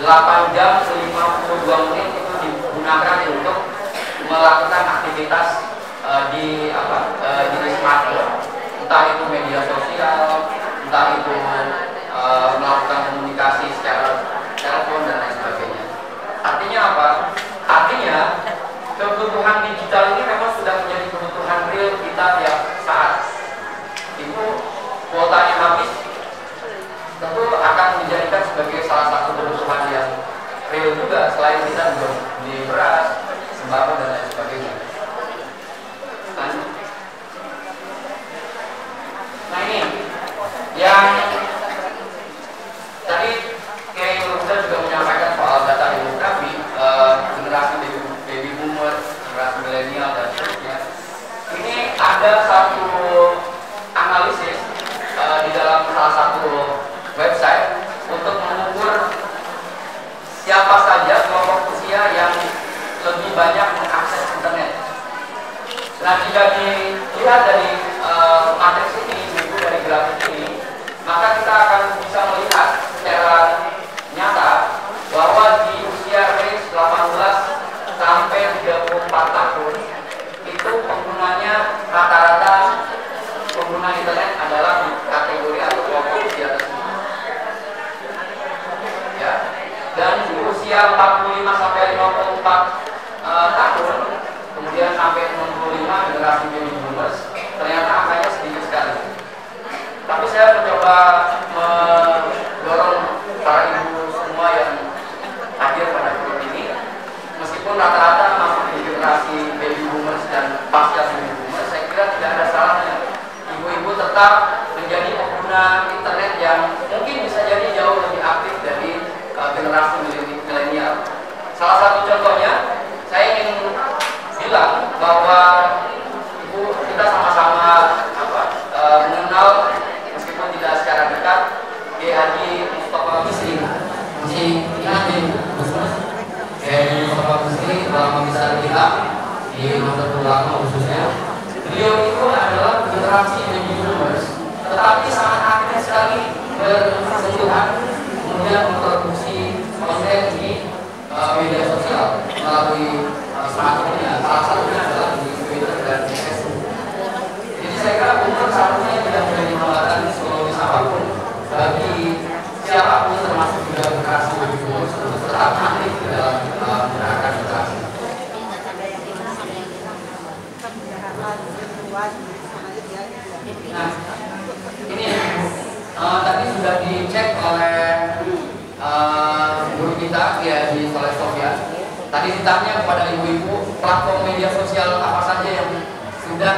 8 jam 52 menit itu digunakan untuk melakukan aktivitas di smartphone, entah itu media sosial, entah itu melakukan komunikasi secara telepon dan lain sebagainya. Artinya apa? Artinya kebutuhan digital ini memang sudah menjadi kebutuhan real kita tiap saat. Itu kuotanya habis, tentu akan menjadikan sebagai salah satu kebutuhan yang real juga, selain kita beli beras, sembako dan lain sebagainya. Nah ini yang tadi Kiai Nurhuda juga menyampaikan soal data demografi, generasi baby boomer, generasi milenial dan seterusnya. Ini ada satu analisis di dalam salah satu website untuk mengukur siapa saja kelompok usia yang lebih banyak mengakses internet. Nah, jika dilihat dari matriks ini, dari grafik ini, maka kita akan bisa melihat secara nyata bahwa di usia range 18 sampai 34 tahun itu penggunanya rata-rata pengguna internet adalah di kategori atau kelompok usia tersebut. Ya. Dan di usia 45 sampai 54 tahun, kemudian sampai 65 generasi baby boomers, ternyata angkanya sedikit sekali. Tapi saya mencoba mendorong para ibu semua yang hadir pada forum ini, meskipun rata-rata masuk di generasi baby boomers dan pasca baby boomers, saya kira tidak ada salahnya ibu-ibu tetap menjadi pengguna internet yang mungkin bisa jadi jauh lebih aktif dari generasi milenial. Salah satu contohnya, saya ingin bilang bahwa ibu kita sama-sama mengenal meskipun tidak secara dekat Kiai Haji Mustafa Bisri. Masih ingat ya Kiai Mustafa Bisri ulama besar kita di Nahdlatul Ulama khususnya. Beliau itu adalah generasi baby boomers, tetapi sangat aktif sekali bersentuhan kemudian memproduksi konten di media sosial melalui smartphone-nya. Salah satunya adalah di Twitter dan di Facebook. Jadi saya kira umur seharusnya tidak menjadi hambatan psikologis apapun bagi siapapun, termasuk juga generasi baby boomers, untuk tetap aktif di dalam gerakan literasi. Nah, ini tadi sudah dicek oleh guru kita ya di Soleh Sofyan. Tadi ditanya kepada ibu-ibu platform media sosial apa saja yang sudah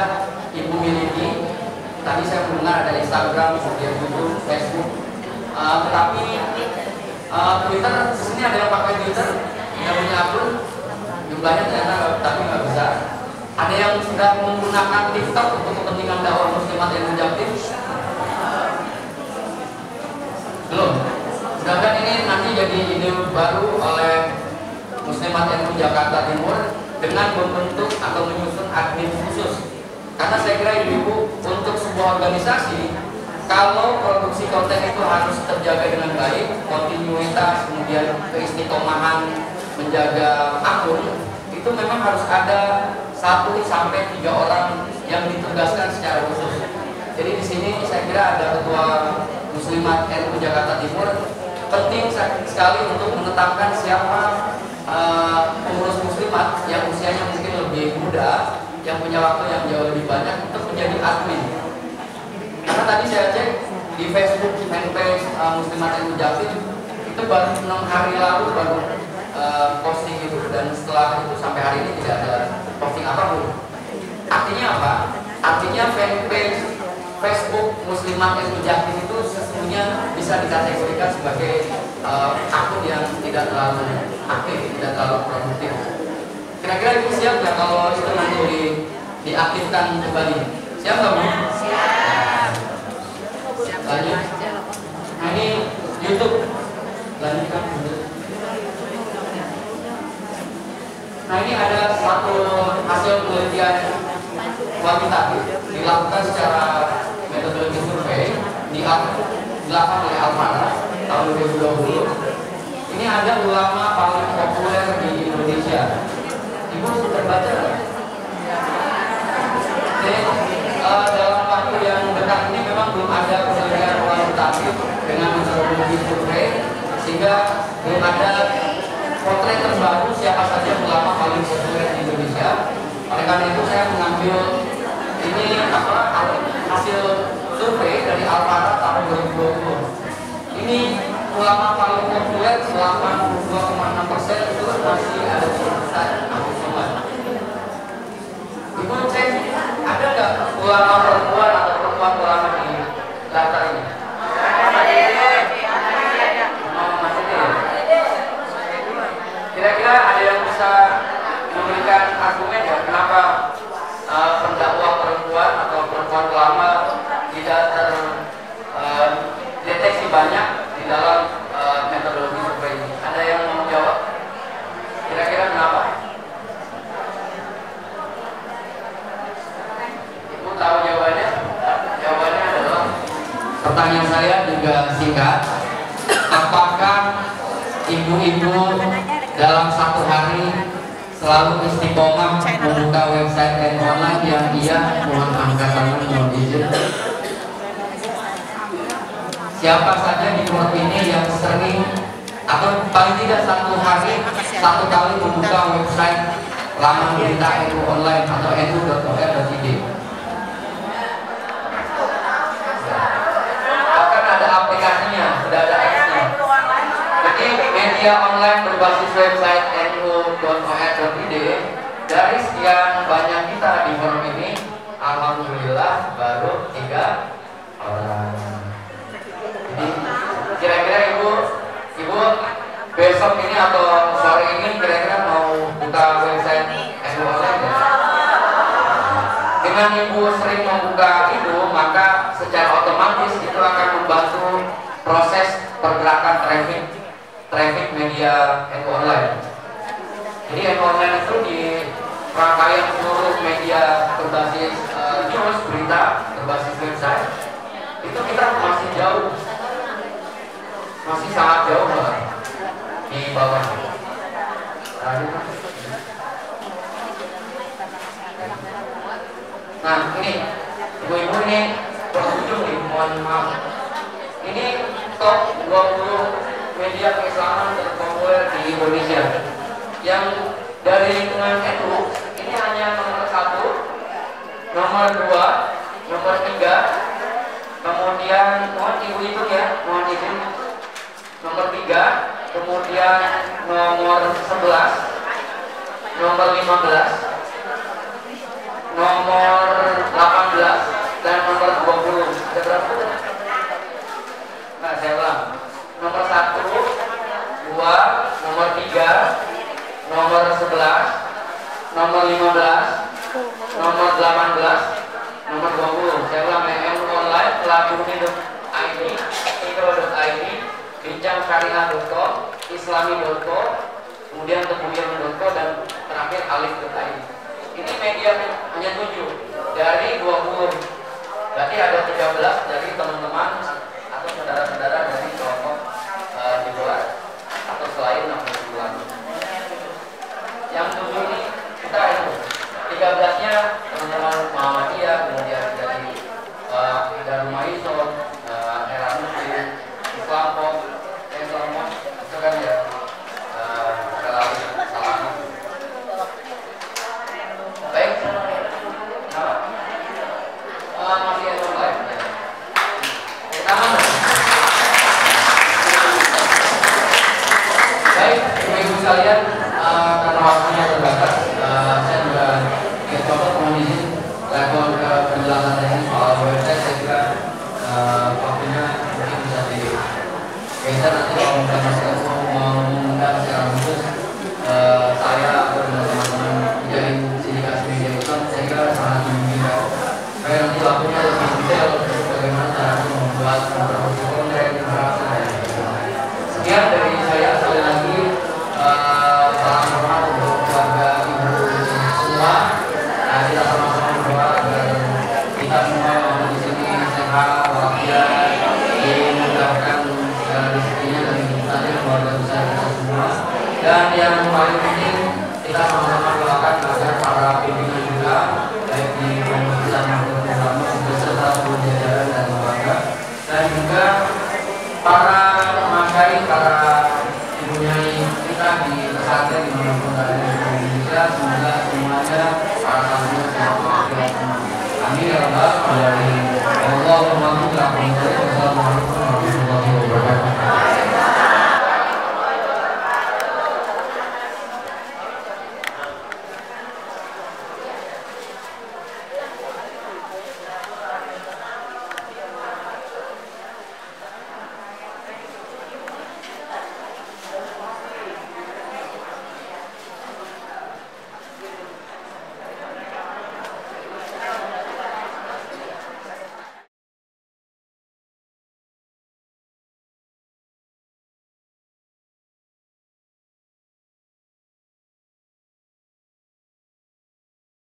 ibu miliki. Tadi saya mendengar ada Instagram, kemudian YouTube, Facebook. Tetapi Twitter, di sini ada yang pakai Twitter, yang punya akun, jumlahnya ternyata tapi nggak besar. Ada yang sudah menggunakan TikTok untuk kepentingan dakwah muslimat yang menjamtin? Belum. Mudah-mudahan ini nanti jadi ide baru oleh Muslimat NU Jakarta Timur dengan membentuk atau menyusun admin khusus. Karena saya kira ibu-ibu untuk sebuah organisasi, kalau produksi konten itu harus terjaga dengan baik, kontinuitas, kemudian keistiqomahan menjaga akun, itu memang harus ada 1 sampai 3 orang yang ditugaskan secara khusus. Jadi di sini saya kira ada ketua Muslimat NU Jakarta Timur penting sekali untuk menetapkan siapa pengurus muslimat yang usianya mungkin lebih muda, yang punya waktu yang jauh lebih banyak untuk menjadi admin. Karena tadi saya cek di Facebook fanpage Muslimat NU Jatim itu baru 6 hari lalu baru posting itu, dan setelah itu sampai hari ini tidak ada posting apapun. Artinya apa? Artinya fanpage Facebook Muslimat NU Jatim itu sesungguhnya bisa dikategorikan sebagai akun yang tidak terlalu aktif, tidak terlalu produktif. Kira-kira Ibu siap nggak kalau itu nanti diaktifkan kembali? Siap nggak Bu? Siap. Lanjut. Nah ini YouTube. Lanjutkan. Nah ini ada satu hasil penelitian kuantitatif dilakukan secara metodologi survei dilakukan oleh Almara tahun 2020. Ini ada ulama paling populer di Indonesia. Ibu sudah baca nggak? Dalam waktu yang dekat ini memang belum ada penelitian kuantitatif dengan metodologi survei, sehingga belum ada potret terbaru siapa saja ulama paling populer di Indonesia. Oleh karena itu saya mengambil ini hasil survei dari Almara tahun 2020. Ini ulama paling populer 82,6% itu masih ada di Ustaz. Ibu cek ada nggak ulama perempuan atau perempuan ulama di daftar ini? Kira-kira ada yang bisa memberikan argumen ya kenapa pendakwah perempuan atau perempuan ulama tidak terdeteksi banyak di dalam metodologi survei ini? Ada yang mau jawab? Kira-kira kenapa? Ibu tahu jawabannya? Jawabannya adalah, pertanyaan saya juga singkat. Apakah ibu-ibu dalam satu hari selalu istiqomah membuka website dan online yang ia mohon angkat tangan mohon izin? Siapa saja di kelompok ini yang sering atau paling tidak satu hari satu kali membuka website laman berita NU online atau nu.or.id? Bahkan ada aplikasinya, sudah ada apps-nya. Jadi media online berbasis website nu.or.id dari sekian banyak kita di forum ini, alhamdulillah baru 3 orang. Jadi kira-kira ibu besok ini atau sore ini kira-kira mau buka website NU online ya? Dengan ibu sering membuka itu, maka secara otomatis itu akan membantu proses pergerakan traffic media NU online. Jadi NU online itu di rangkaian seluruh media berbasis news, berita, berbasis website, itu kita masih jauh, masih sangat jauh banget di bawah. Nah ini ibu-ibu ini berkunjung nih, mohon maaf. Ini top 20 media keislaman terpopuler di Indonesia. Yang dari lingkungan NU ini hanya nomor 1, nomor 2, nomor 3, kemudian mohon ibu itu ya, mohon izin, nomor 3, kemudian nomor 11, nomor 15, nomor 18, dan nomor 20. Ada berapa? Nah, saya ulang. Nomor 1, 2, nomor 3, nomor 11, nomor 15, nomor 18, nomor 20. Saya ulang ya, NU online, pelabuhan.id, ikro.id, bincangsyariah.com, islami.com, kemudian tebuyan.co, dan terakhir alif.id. Ini media hanya 7 dari 20. Berarti ada 13 dari teman-teman atau saudara-saudara dari kelompok di luar atau selain Nahdlatul. Yang 7 ini kita itu 13-nya teman-teman Muhammadiyah, kemudian dari Darul Maison, Era Muslim, Islam Pop, Islam sekalian, karena waktunya terbatas, saya juga coba mohon izin level ke penjelasan saya soal website. Saya kira waktunya mungkin bisa digeser nanti kalau misalnya Mas Ketua mau mengundang secara khusus saya atau teman-teman menjadi sindikat media Islam, saya kira sangat memungkinkan. Supaya nanti waktunya lebih detail untuk bagaimana cara membuat promosi konten, interaksi dan lain-lain. Sekian dari saya, sekali lagi salam hormat untuk keluarga ibu semua. Kita sama-sama berdoa agar kita semua yang di sini sehat, walafiat, dimudahkan segala rezekinya dan kehidupannya keluarga besar kita semua. Dan yang paling penting kita sama-sama doakan agar para pimpinan juga baik di pondok besar maupun ulama beserta seluruh jajaran dan keluarga, dan juga para masyayikh, para ibu nyai kita di pesantren dimanapun ada di Indonesia, semoga semuanya para tamu sehat. Amin ya rabbal alamin.